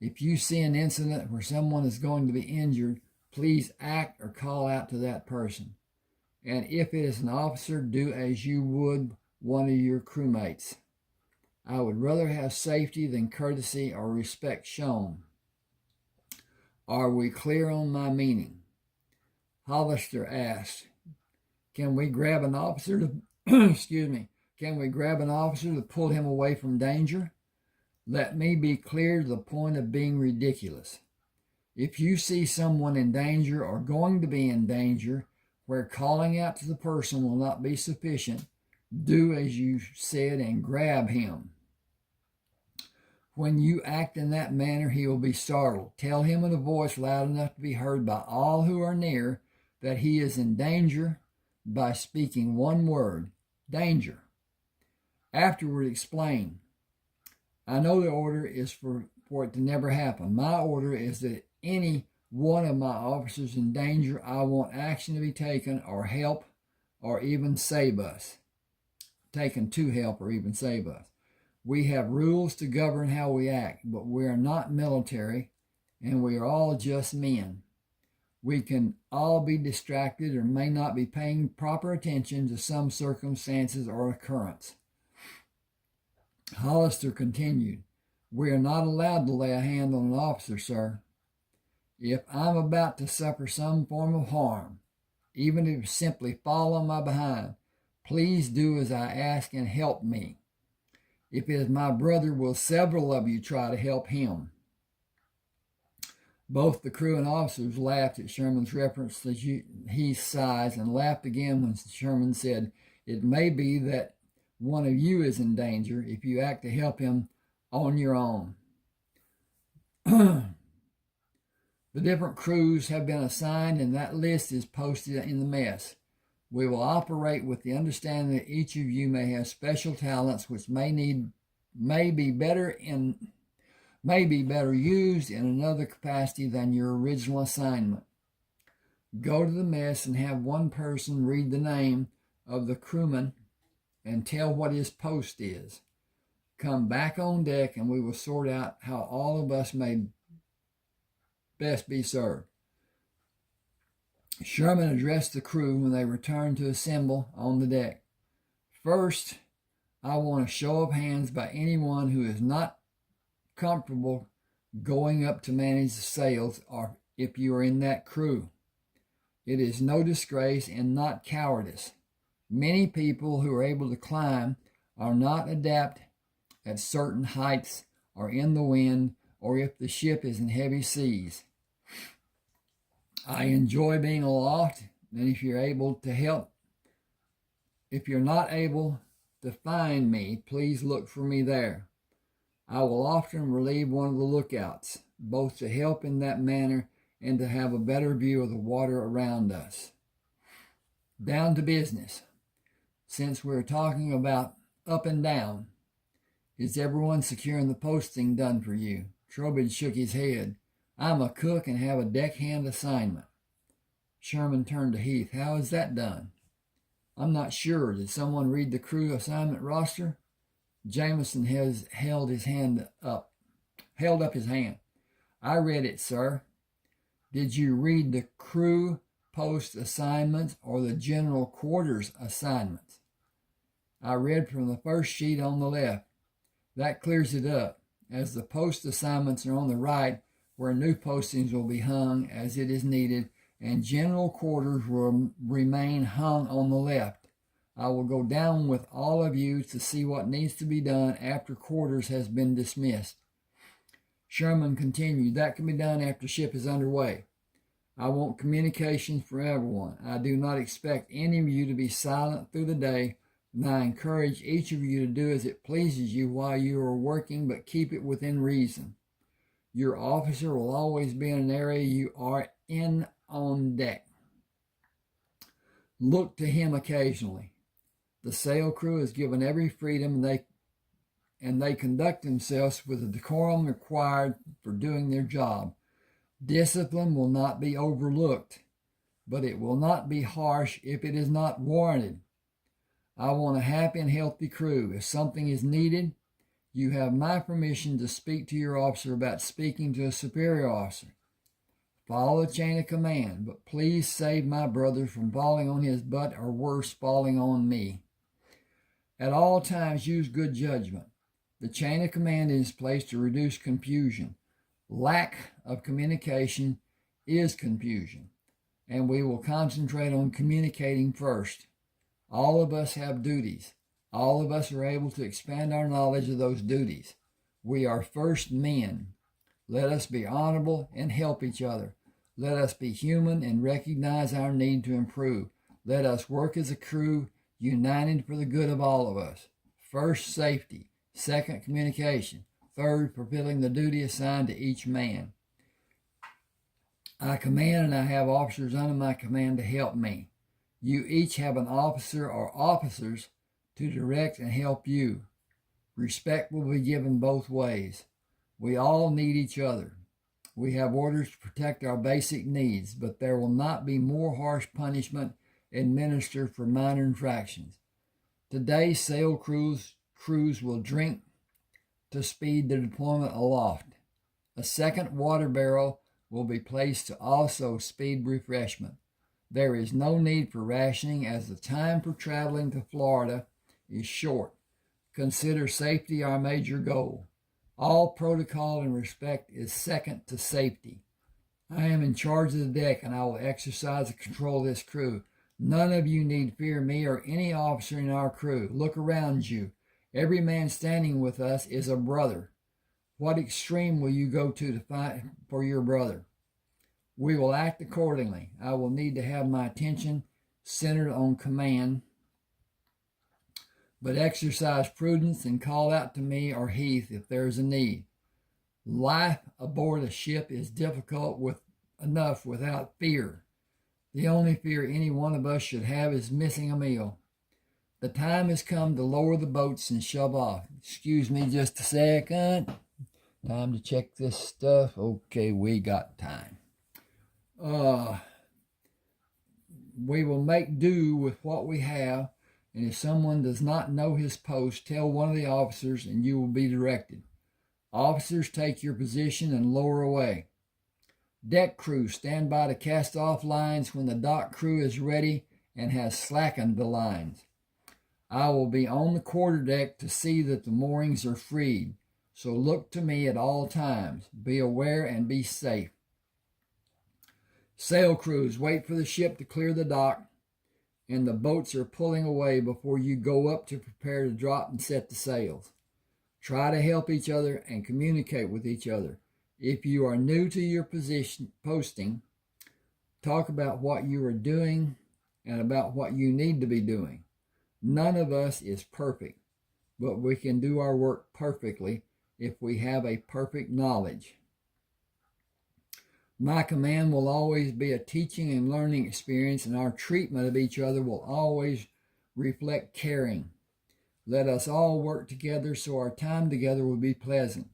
If you see an incident where someone is going to be injured, please act or call out to that person. And if it is an officer, do as you would one of your crewmates. I would rather have safety than courtesy or respect shown. Are we clear on my meaning?" Hollister asked. Can we grab an officer to, excuse me, can we grab an officer to pull him away from danger? Let me be clear to the point of being ridiculous. If you see someone in danger or going to be in danger, where calling out to the person will not be sufficient, do as you said and grab him. When you act in that manner, he will be startled. Tell him in a voice loud enough to be heard by all who are near that he is in danger by speaking one word, danger. Afterward, explain. I know the order is for it to never happen. My order is that any one of my officers in danger, I want action to be taken or help or even save us. Taken to help or even save us. We have rules to govern how we act, but we are not military, and we are all just men. We can all be distracted or may not be paying proper attention to some circumstances or occurrence. Hollister continued, we are not allowed to lay a hand on an officer, sir. If I'm about to suffer some form of harm, even if it's simply fall on my behind, please do as I ask and help me. If it is my brother, will several of you try to help him? Both the crew and officers laughed at Sherman's reference to Heath's size and laughed again when Sherman said, it may be that one of you is in danger if you act to help him on your own. The different crews have been assigned, and that list is posted in the mess. We will operate with the understanding that each of you may have special talents which may be better used in another capacity than your original assignment. Go to the mess and have one person read the name of the crewman and tell what his post is. Come back on deck and we will sort out how all of us may best be served. Sherman addressed the crew when they returned to assemble on the deck. First, I want a show of hands by anyone who is not comfortable going up to manage the sails, or if you are in that crew. It is no disgrace and not cowardice. Many people who are able to climb are not adept at certain heights or in the wind or if the ship is in heavy seas. I enjoy being aloft, and if you're not able to find me, please look for me there. I will often relieve one of the lookouts, both to help in that manner and to have a better view of the water around us. Down to business. Since we're talking about up and down, is everyone securing the posting done for you? Trowbridge shook his head. I'm a cook and have a deckhand assignment. Sherman turned to Heath. How is that done? I'm not sure. Did someone read the crew assignment roster? Jameson has held up his hand. I read it, sir. Did you read the crew post assignments or the general quarters assignments? I read from the first sheet on the left. That clears it up, as the post assignments are on the right, where new postings will be hung as it is needed, and general quarters will remain hung on the left. I will go down with all of you to see what needs to be done after quarters has been dismissed. Sherman continued, that can be done after ship is underway. I want communications for everyone. I do not expect any of you to be silent through the day, and I encourage each of you to do as it pleases you while you are working, but keep it within reason. Your officer will always be in an area you are in on deck. Look to him occasionally. The sail crew is given every freedom, and they conduct themselves with the decorum required for doing their job. Discipline will not be overlooked, but it will not be harsh if it is not warranted. I want a happy and healthy crew. If something is needed, you have my permission to speak to your officer about speaking to a superior officer. Follow the chain of command, but please save my brother from falling on his butt or worse, falling on me. At all times, use good judgment. The chain of command is placed to reduce confusion. Lack of communication is confusion. and we will concentrate on communicating first. All of us have duties. All of us are able to expand our knowledge of those duties. We are first men. Let us be honorable and help each other. Let us be human and recognize our need to improve. Let us work as a crew, united for the good of all of us. First, safety. Second, communication. Third, fulfilling the duty assigned to each man. I command and I have officers under my command to help me. You each have an officer or officers to direct and help you. Respect will be given both ways. We all need each other. We have orders to protect our basic needs, but there will not be more harsh punishment administered for minor infractions. Today, sail crews will drink to speed the deployment aloft. A second water barrel will be placed to also speed refreshment. There is no need for rationing as the time for traveling to Florida is short. Consider safety our major goal. All protocol and respect is second to safety. I am in charge of the deck and I will exercise and control this crew. None of you need fear me or any officer in our crew. Look around you. Every man standing with us is a brother. What extreme will you go to fight for your brother? We will act accordingly. I will need to have my attention centered on command, but exercise prudence and call out to me or Heath if there is a need. Life aboard a ship is difficult enough without fear. The only fear any one of us should have is missing a meal. The time has come to lower the boats and shove off. Excuse me just a second. Time to check this stuff. Okay, we got time. We will make do with what we have, and if someone does not know his post, tell one of the officers and you will be directed. Officers, take your position and lower away. Deck crew, stand by to cast off lines when the dock crew is ready and has slackened the lines. I will be on the quarterdeck to see that the moorings are freed, so look to me at all times. Be aware and be safe. Sail crews, wait for the ship to clear the dock, and the boats are pulling away before you go up to prepare to drop and set the sails. Try to help each other and communicate with each other. If you are new to your posting, talk about what you are doing and about what you need to be doing. None of us is perfect, but we can do our work perfectly if we have a perfect knowledge. My command will always be a teaching and learning experience, and our treatment of each other will always reflect caring. Let us all work together so our time together will be pleasant.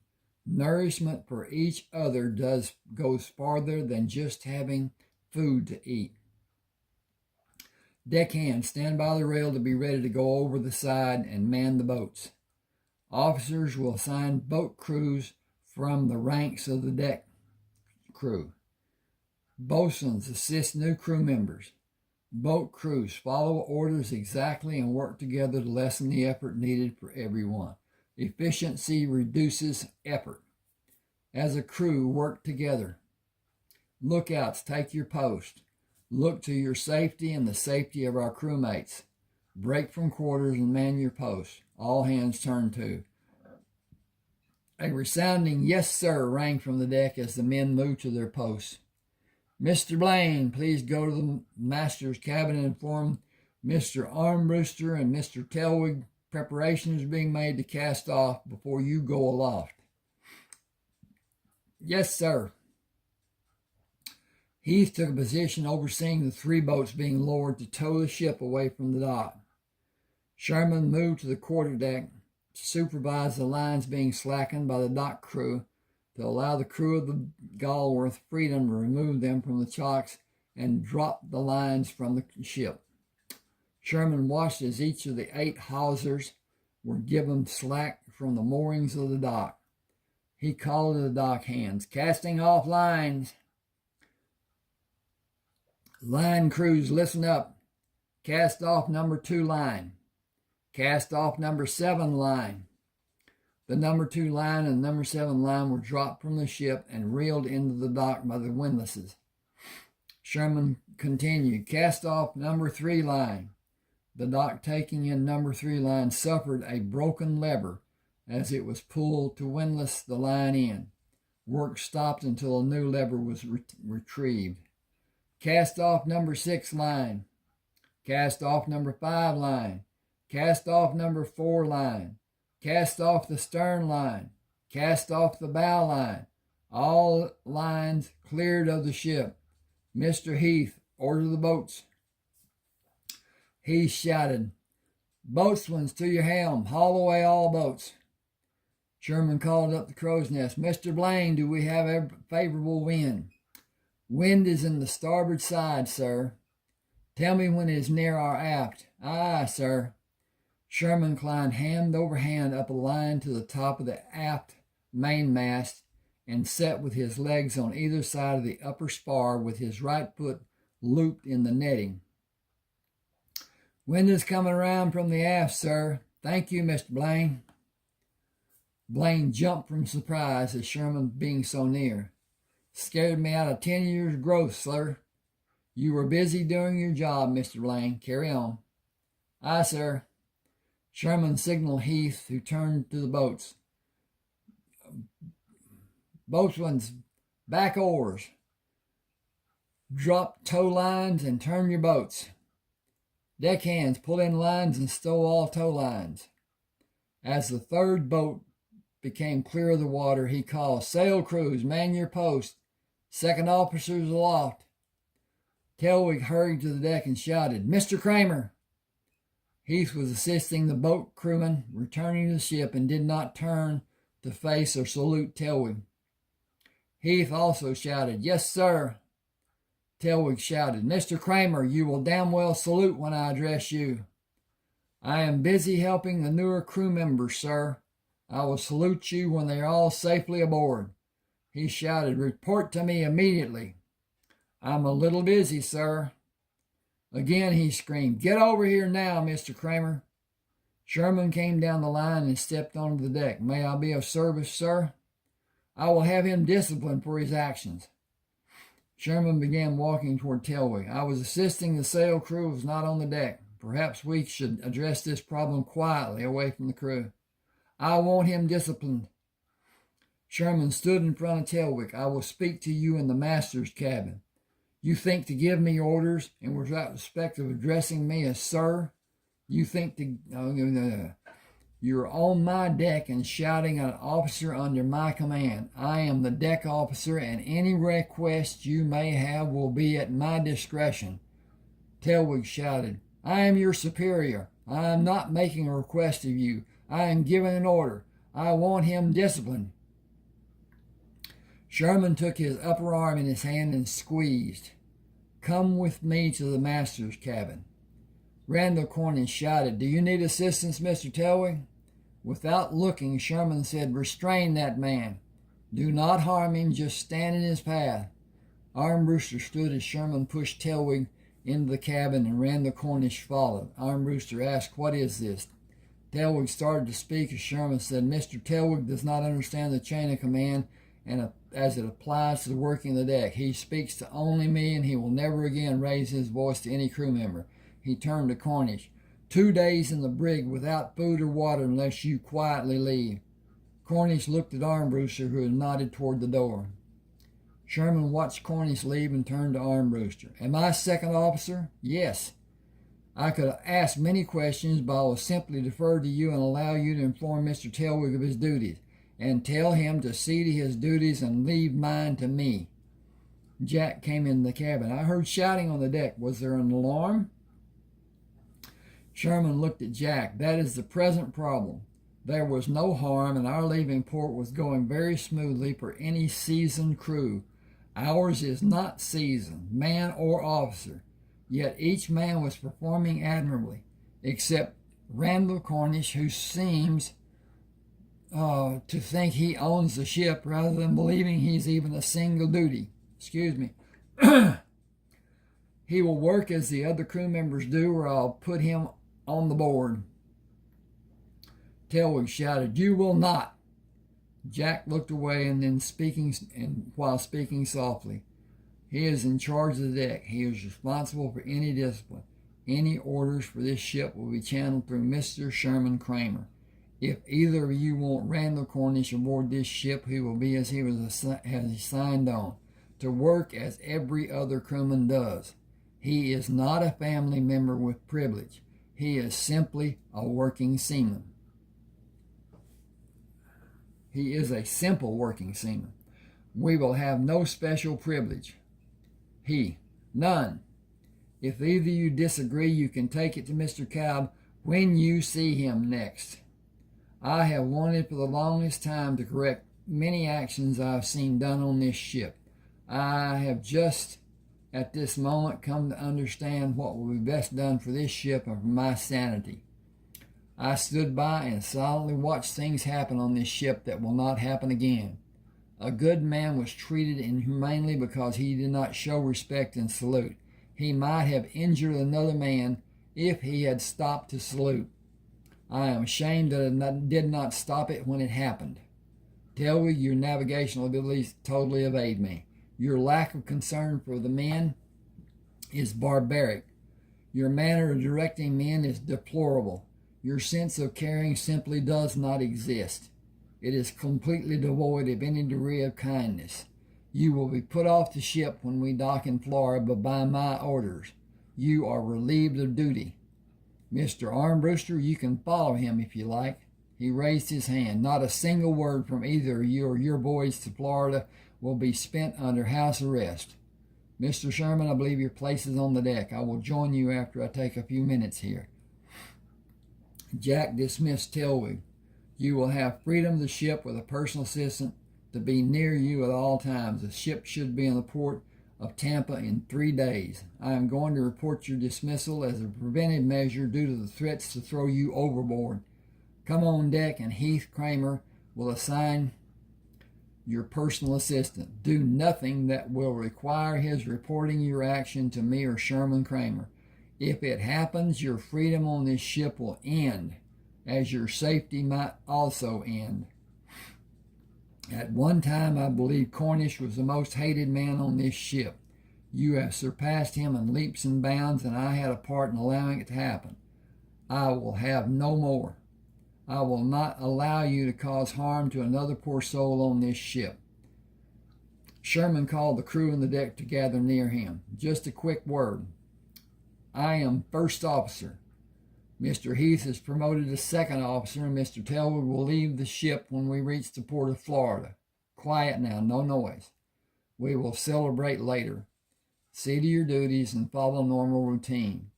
Nourishment for each other goes farther than just having food to eat. Deckhands, stand by the rail to be ready to go over the side and man the boats. Officers will assign boat crews from the ranks of the deck crew. Boatswains, assist new crew members. Boat crews, follow orders exactly and work together to lessen the effort needed for everyone. Efficiency reduces effort. As a crew, work together. Lookouts, take your post. Look to your safety and the safety of our crewmates. Break from quarters and man your post. All hands turn to. A resounding "Yes, sir" rang from the deck as the men moved to their posts. Mr. Blaine, please go to the master's cabin and inform Mr. Armbruster and Mr. Telwig preparations are being made to cast off before you go aloft. Yes, sir. Heath took a position overseeing the 3 boats being lowered to tow the ship away from the dock. Sherman moved to the quarterdeck to supervise the lines being slackened by the dock crew to allow the crew of the Galwerth freedom to remove them from the chocks and drop the lines from the ship. Sherman watched as each of the 8 hawsers were given slack from the moorings of the dock. He called to the dock hands, "Casting off lines." Line crews, listen up. Cast off number 2 line. Cast off number 7 line. The number 2 line and number 7 line were dropped from the ship and reeled into the dock by the windlasses. Sherman continued, cast off number 3 line. The dock taking in number 3 line suffered a broken lever as it was pulled to windlass the line in. Work stopped until a new lever was retrieved. Cast off number 6 line. Cast off number 5 line. Cast off number 4 line. Cast off the stern line. Cast off the bow line. All lines cleared of the ship. Mr. Heath, order the boats. Heath shouted, boatswains to your helm, haul away all boats. Sherman called up the crow's nest, Mr. Blaine, do we have a favorable wind? Wind is in the starboard side, sir. Tell me when it is near our aft. Aye, sir. Sherman climbed hand over hand up a line to the top of the aft mainmast and sat with his legs on either side of the upper spar with his right foot looped in the netting. Wind is coming around from the aft, sir. Thank you, Mr. Blaine. Blaine jumped from surprise at Sherman being so near. Scared me out of 10 years' growth, sir. You were busy doing your job, Mr. Blaine. Carry on. Aye, sir. Sherman signaled Heath, who turned to the boats. Boatswains, back oars. Drop tow lines and turn your boats. Deckhands, pull in lines and stow all tow lines. As the third boat became clear of the water, he called, sail crews, man your post. Second officers aloft. Telwig hurried to the deck and shouted, Mr. Kramer. Heath was assisting the boat crewman returning to the ship and did not turn to face or salute Telwig. Heath also shouted, yes, sir. Telwig shouted, Mr. Kramer, you will damn well salute when I address you. I am busy helping the newer crew members, sir. I will salute you when they are all safely aboard. He shouted, report to me immediately. I'm a little busy, sir. Again he screamed, get over here now, Mr. Kramer. Sherman came down the line and stepped onto the deck. May I be of service, sir? I will have him disciplined for his actions. Sherman began walking toward Telwig. I was assisting the sail crew, was not on the deck. Perhaps we should address this problem quietly away from the crew. I want him disciplined. Sherman stood in front of Telwig. I will speak to you in the master's cabin. You think to give me orders, and without respect of addressing me as sir, you think to... You're on my deck and shouting at an officer under my command. I am the deck officer, and any request you may have will be at my discretion. Telwig shouted, I am your superior. I am not making a request of you. I am giving an order. I want him disciplined. Sherman took his upper arm in his hand and squeezed. Come with me to the master's cabin. Randall Cornish shouted, do you need assistance, Mr. Telwig? Without looking, Sherman said, restrain that man. Do not harm him, just stand in his path. Armbruster stood as Sherman pushed Telwig into the cabin and Randall Cornish followed. Armbruster asked, what is this? Telwig started to speak as Sherman said, Mr. Telwig does not understand the chain of command and as it applies to the working of the deck. He speaks to only me, and he will never again raise his voice to any crew member. He turned to Cornish. 2 days in the brig without food or water unless you quietly leave. Cornish looked at Armbruster, who had nodded toward the door. Sherman watched Cornish leave and turned to Armbruster. Am I second officer? Yes. I could ask many questions, but I will simply defer to you and allow you to inform Mr. Telwig of his duties, and tell him to see to his duties and leave mine to me. Jack came in the cabin. I heard shouting on the deck. Was there an alarm? Sherman looked at Jack. That is the present problem. There was no harm, and our leaving port was going very smoothly for any seasoned crew. Ours is not seasoned, man or officer. Yet each man was performing admirably, except Randall Cornish, who seems to think he owns the ship rather than believing he's even a single duty. Excuse me. He will work as the other crew members do, or I'll put him on the board. Telwig shouted, you will not. Jack looked away and then while speaking softly. He is in charge of the deck. He is responsible for any discipline. Any orders for this ship will be channeled through Mr. Sherman Kramer. If either of you want Randall Cornish aboard this ship, he will be as he signed on, to work as every other crewman does. He is not a family member with privilege. He is simply a working seaman. He is a simple working seaman. We will have no special privilege. None. If either of you disagree, you can take it to Mr. Cobb when you see him next. I have wanted for the longest time to correct many actions I have seen done on this ship. I have just at this moment come to understand what will be best done for this ship and for my sanity. I stood by and silently watched things happen on this ship that will not happen again. A good man was treated inhumanely because he did not show respect and salute. He might have injured another man if he had stopped to salute. I am ashamed that I did not stop it when it happened. Tell you, your navigational abilities totally evade me. Your lack of concern for the men is barbaric. Your manner of directing men is deplorable. Your sense of caring simply does not exist. It is completely devoid of any degree of kindness. You will be put off the ship when we dock in Florida by my orders. You are relieved of duty. Mr. Armbruster, you can follow him if you like. He raised his hand. Not a single word from either you or your boys to Florida will be spent under house arrest. Mr. Sherman, I believe your place is on the deck. I will join you after I take a few minutes here. Jack dismissed Telwig. You will have freedom of the ship with a personal assistant to be near you at all times. The ship should be in the port of Tampa in 3 days. I am going to report your dismissal as a preventive measure due to the threats to throw you overboard. Come on deck and Heath Kramer will assign your personal assistant. Do nothing that will require his reporting your action to me or Sherman Kramer. If it happens, your freedom on this ship will end, as your safety might also end. At one time, I believe Cornish was the most hated man on this ship. You have surpassed him in leaps and bounds, and I had a part in allowing it to happen. I will have no more. I will not allow you to cause harm to another poor soul on this ship. Sherman called the crew on the deck to gather near him. Just a quick word. I am first officer. Mr. Heath is promoted to second officer, and Mr. Telwood will leave the ship when we reach the port of Florida. Quiet now, no noise. We will celebrate later. See to your duties and follow normal routine.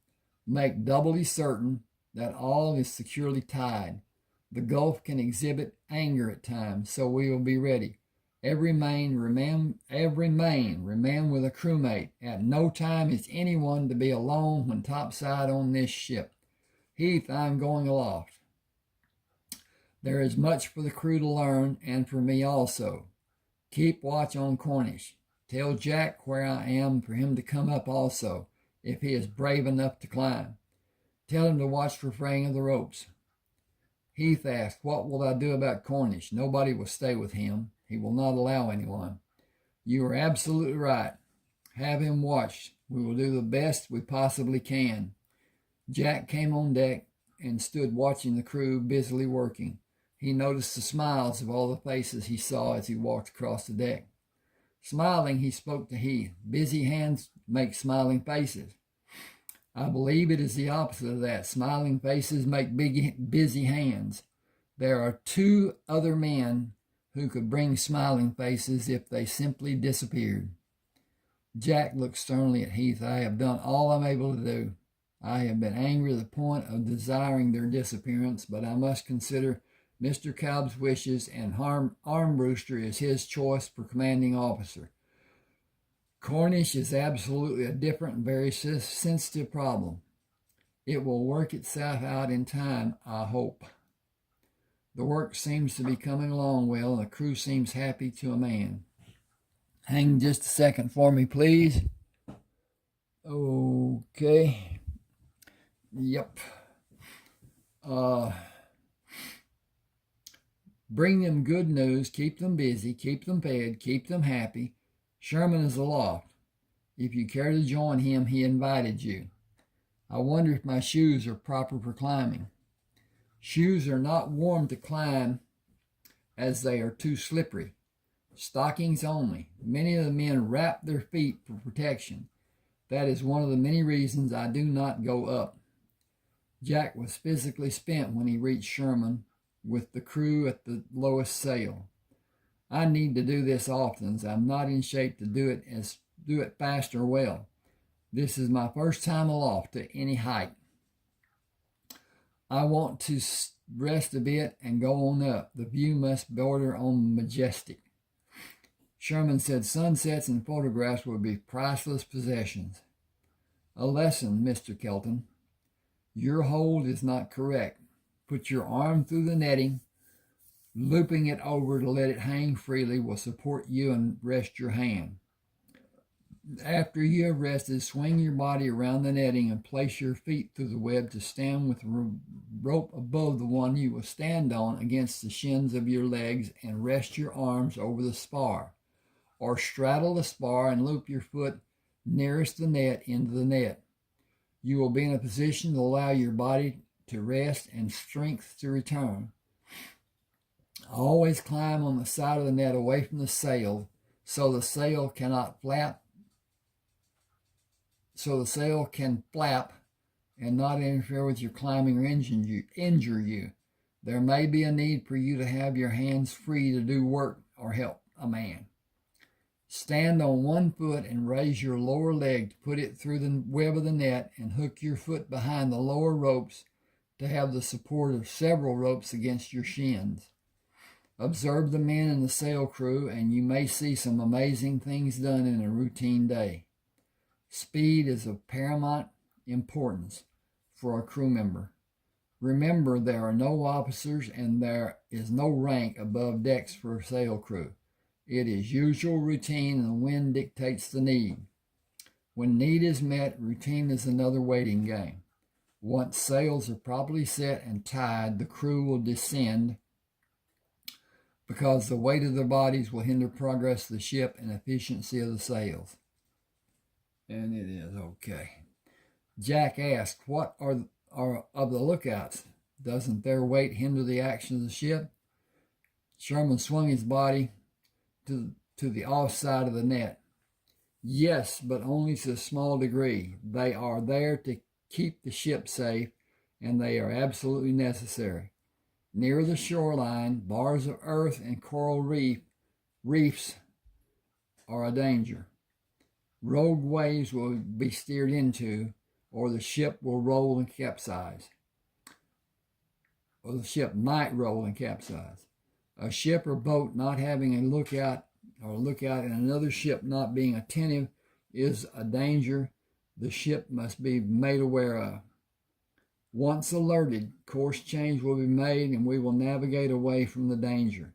Make doubly certain that all is securely tied. The Gulf can exhibit anger at times, so we will be ready. Every man remain with a crewmate. At no time is anyone to be alone when topside on this ship. Heath, I am going aloft. There is much for the crew to learn, and for me also. Keep watch on Cornish. Tell Jack where I am for him to come up also, if he is brave enough to climb. Tell him to watch for fraying of the ropes. Heath asked, what will I do about Cornish? Nobody will stay with him. He will not allow anyone. You are absolutely right. Have him watched. We will do the best we possibly can. Jack came on deck and stood watching the crew busily working. He noticed the smiles of all the faces he saw as he walked across the deck. Smiling, he spoke to Heath. Busy hands make smiling faces. I believe it is the opposite of that. Smiling faces make busy hands. There are 2 other men who could bring smiling faces if they simply disappeared. Jack looked sternly at Heath. I have done all I'm able to do. I have been angry to the point of desiring their disappearance, but I must consider Mr. Cobb's wishes, and Armbruster is his choice for commanding officer. Cornish is absolutely a different and very sensitive problem. It will work itself out in time, I hope. The work seems to be coming along well, and the crew seems happy to a man. Hang just a second for me, please. Okay. Yep. Bring them good news, keep them busy, keep them fed, keep them happy. Sherman is aloft. If you care to join him, he invited you. I wonder if my shoes are proper for climbing. Shoes are not worn to climb as they are too slippery. Stockings only. Many of the men wrap their feet for protection. That is one of the many reasons I do not go up. Jack was physically spent when he reached Sherman with the crew at the lowest sail. I need to do this often, as I'm not in shape to do it fast or well. This is my first time aloft to any height. I want to rest a bit and go on up. The view must border on majestic. Sherman said sunsets and photographs would be priceless possessions. A lesson, Mr. Kelton. Your hold is not correct. Put your arm through the netting. Looping it over to let it hang freely will support you and rest your hand. After you have rested, swing your body around the netting and place your feet through the web to stand with the rope above the one you will stand on against the shins of your legs, and rest your arms over the spar. Or straddle the spar and loop your foot nearest the net into the net. You will be in a position to allow your body to rest and strength to return. Always climb on the side of the net away from the sail so the sail can flap and not interfere with your climbing or injure you. There may be a need for you to have your hands free to do work or help a man. Stand on one foot and raise your lower leg to put it through the web of the net, and hook your foot behind the lower ropes to have the support of several ropes against your shins. Observe the men in the sail crew, and you may see some amazing things done in a routine day. Speed is of paramount importance for a crew member. Remember, there are no officers and there is no rank above decks for a sail crew. It is usual routine, and the wind dictates the need. When need is met, routine is another waiting game. Once sails are properly set and tied, the crew will descend because the weight of their bodies will hinder progress of the ship and efficiency of the sails. And it is okay. Jack asked, what are of the lookouts? Doesn't their weight hinder the action of the ship? Sherman swung his body to the off side of the net. Yes, but only to a small degree. They are there to keep the ship safe, and they are absolutely necessary. Near the shoreline, bars of earth and coral reefs are a danger. Rogue waves will be steered into, or the ship will roll and capsize. Or the ship might roll and capsize. A ship or boat not having a lookout and another ship not being attentive is a danger the ship must be made aware of. Once alerted, course change will be made and we will navigate away from the danger.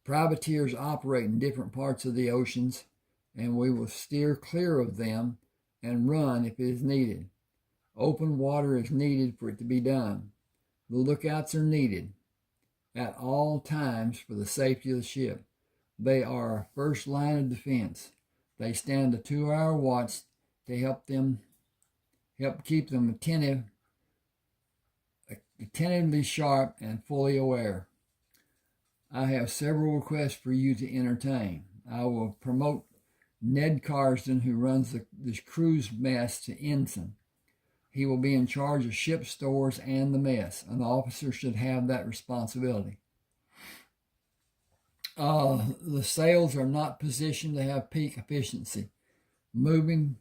Privateers operate in different parts of the oceans, and we will steer clear of them and run if it is needed. Open water is needed for it to be done. The lookouts are needed at all times for the safety of the ship. They are our first line of defense. They stand a 2-hour watch to help keep them attentively sharp and fully aware. I have several requests for you to entertain. I will promote Ned Carsden, who runs the crew's mess, to ensign. He will be in charge of ship stores and the mess. An officer should have that responsibility. The sails are not positioned to have peak efficiency. Moving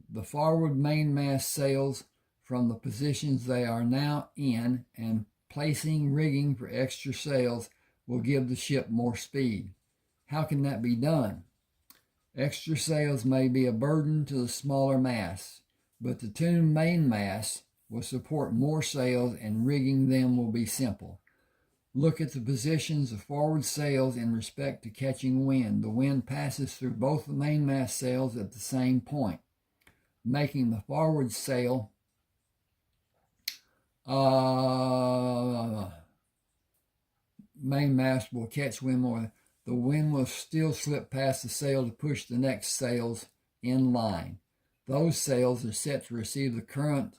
the forward mainmast sails from the positions they are now in and placing rigging for extra sails will give the ship more speed. How can that be done? Extra sails may be a burden to the smaller masts, but the two mainmasts will support more sails and rigging them will be simple. Look at the positions of forward sails in respect to catching wind. The wind passes through both the mainmast sails at the same point, making the forward sail mainmast will catch wind more. the wind will still slip past the sail to push the next sails in line. Those sails are set to receive the current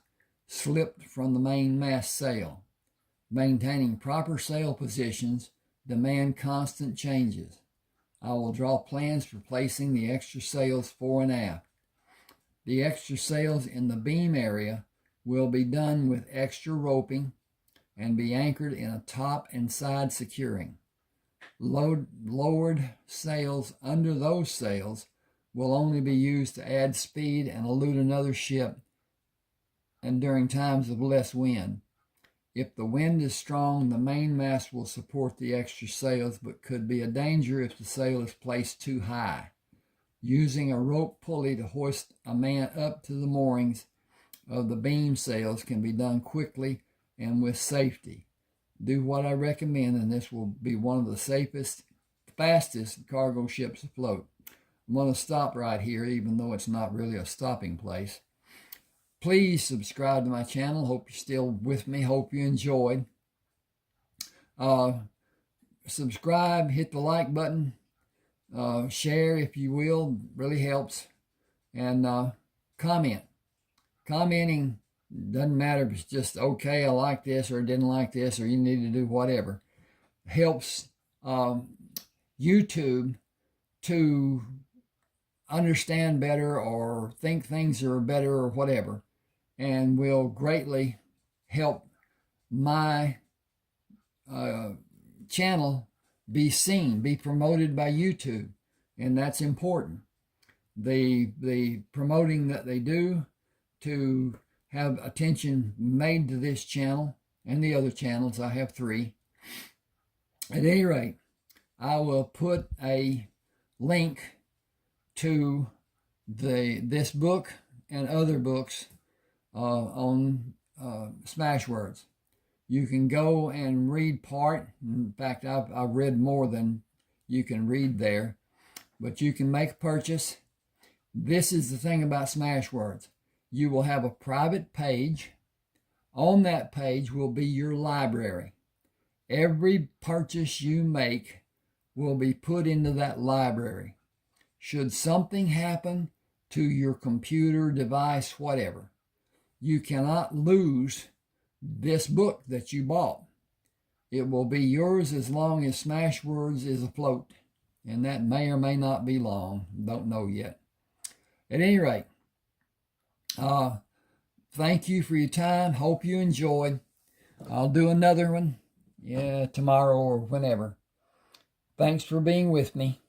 slipped from the mainmast sail. Maintaining proper sail positions demand constant changes. I will draw plans for placing the extra sails fore and aft. The extra sails in the beam area will be done with extra roping and be anchored in a top and side securing. Lowered sails under those sails will only be used to add speed and elude another ship and during times of less wind. If the wind is strong, the mainmast will support the extra sails, but could be a danger if the sail is placed too high. Using a rope pulley to hoist a man up to the moorings of the beam sails can be done quickly and with safety. Do what I recommend, and this will be one of the safest, fastest cargo ships afloat. I'm going to stop right here, even though it's not really a stopping place. Please subscribe to my channel. Hope you're still with me. Hope you enjoyed. Subscribe, hit the like button, share if you will, really helps. And comment. Commenting doesn't matter if it's just okay, I like this, or didn't like this, or you need to do whatever. Helps YouTube to understand better or think things are better or whatever, and will greatly help my channel be seen, be promoted by YouTube, and that's important. The promoting that they do to have attention made to this channel and the other channels. I have 3. At any rate, I will put a link to this book and other books on Smashwords. You can go and read part. In fact, I've read more than you can read there, but you can make a purchase. This is the thing about Smashwords. You will have a private page. On that page will be your library. Every purchase you make will be put into that library. Should something happen to your computer, device, whatever, you cannot lose this book that you bought. It will be yours as long as Smashwords is afloat, and that may or may not be long. Don't know yet. At any rate, thank you for your time. Hope you enjoyed. I'll do another one tomorrow or whenever. Thanks for being with me.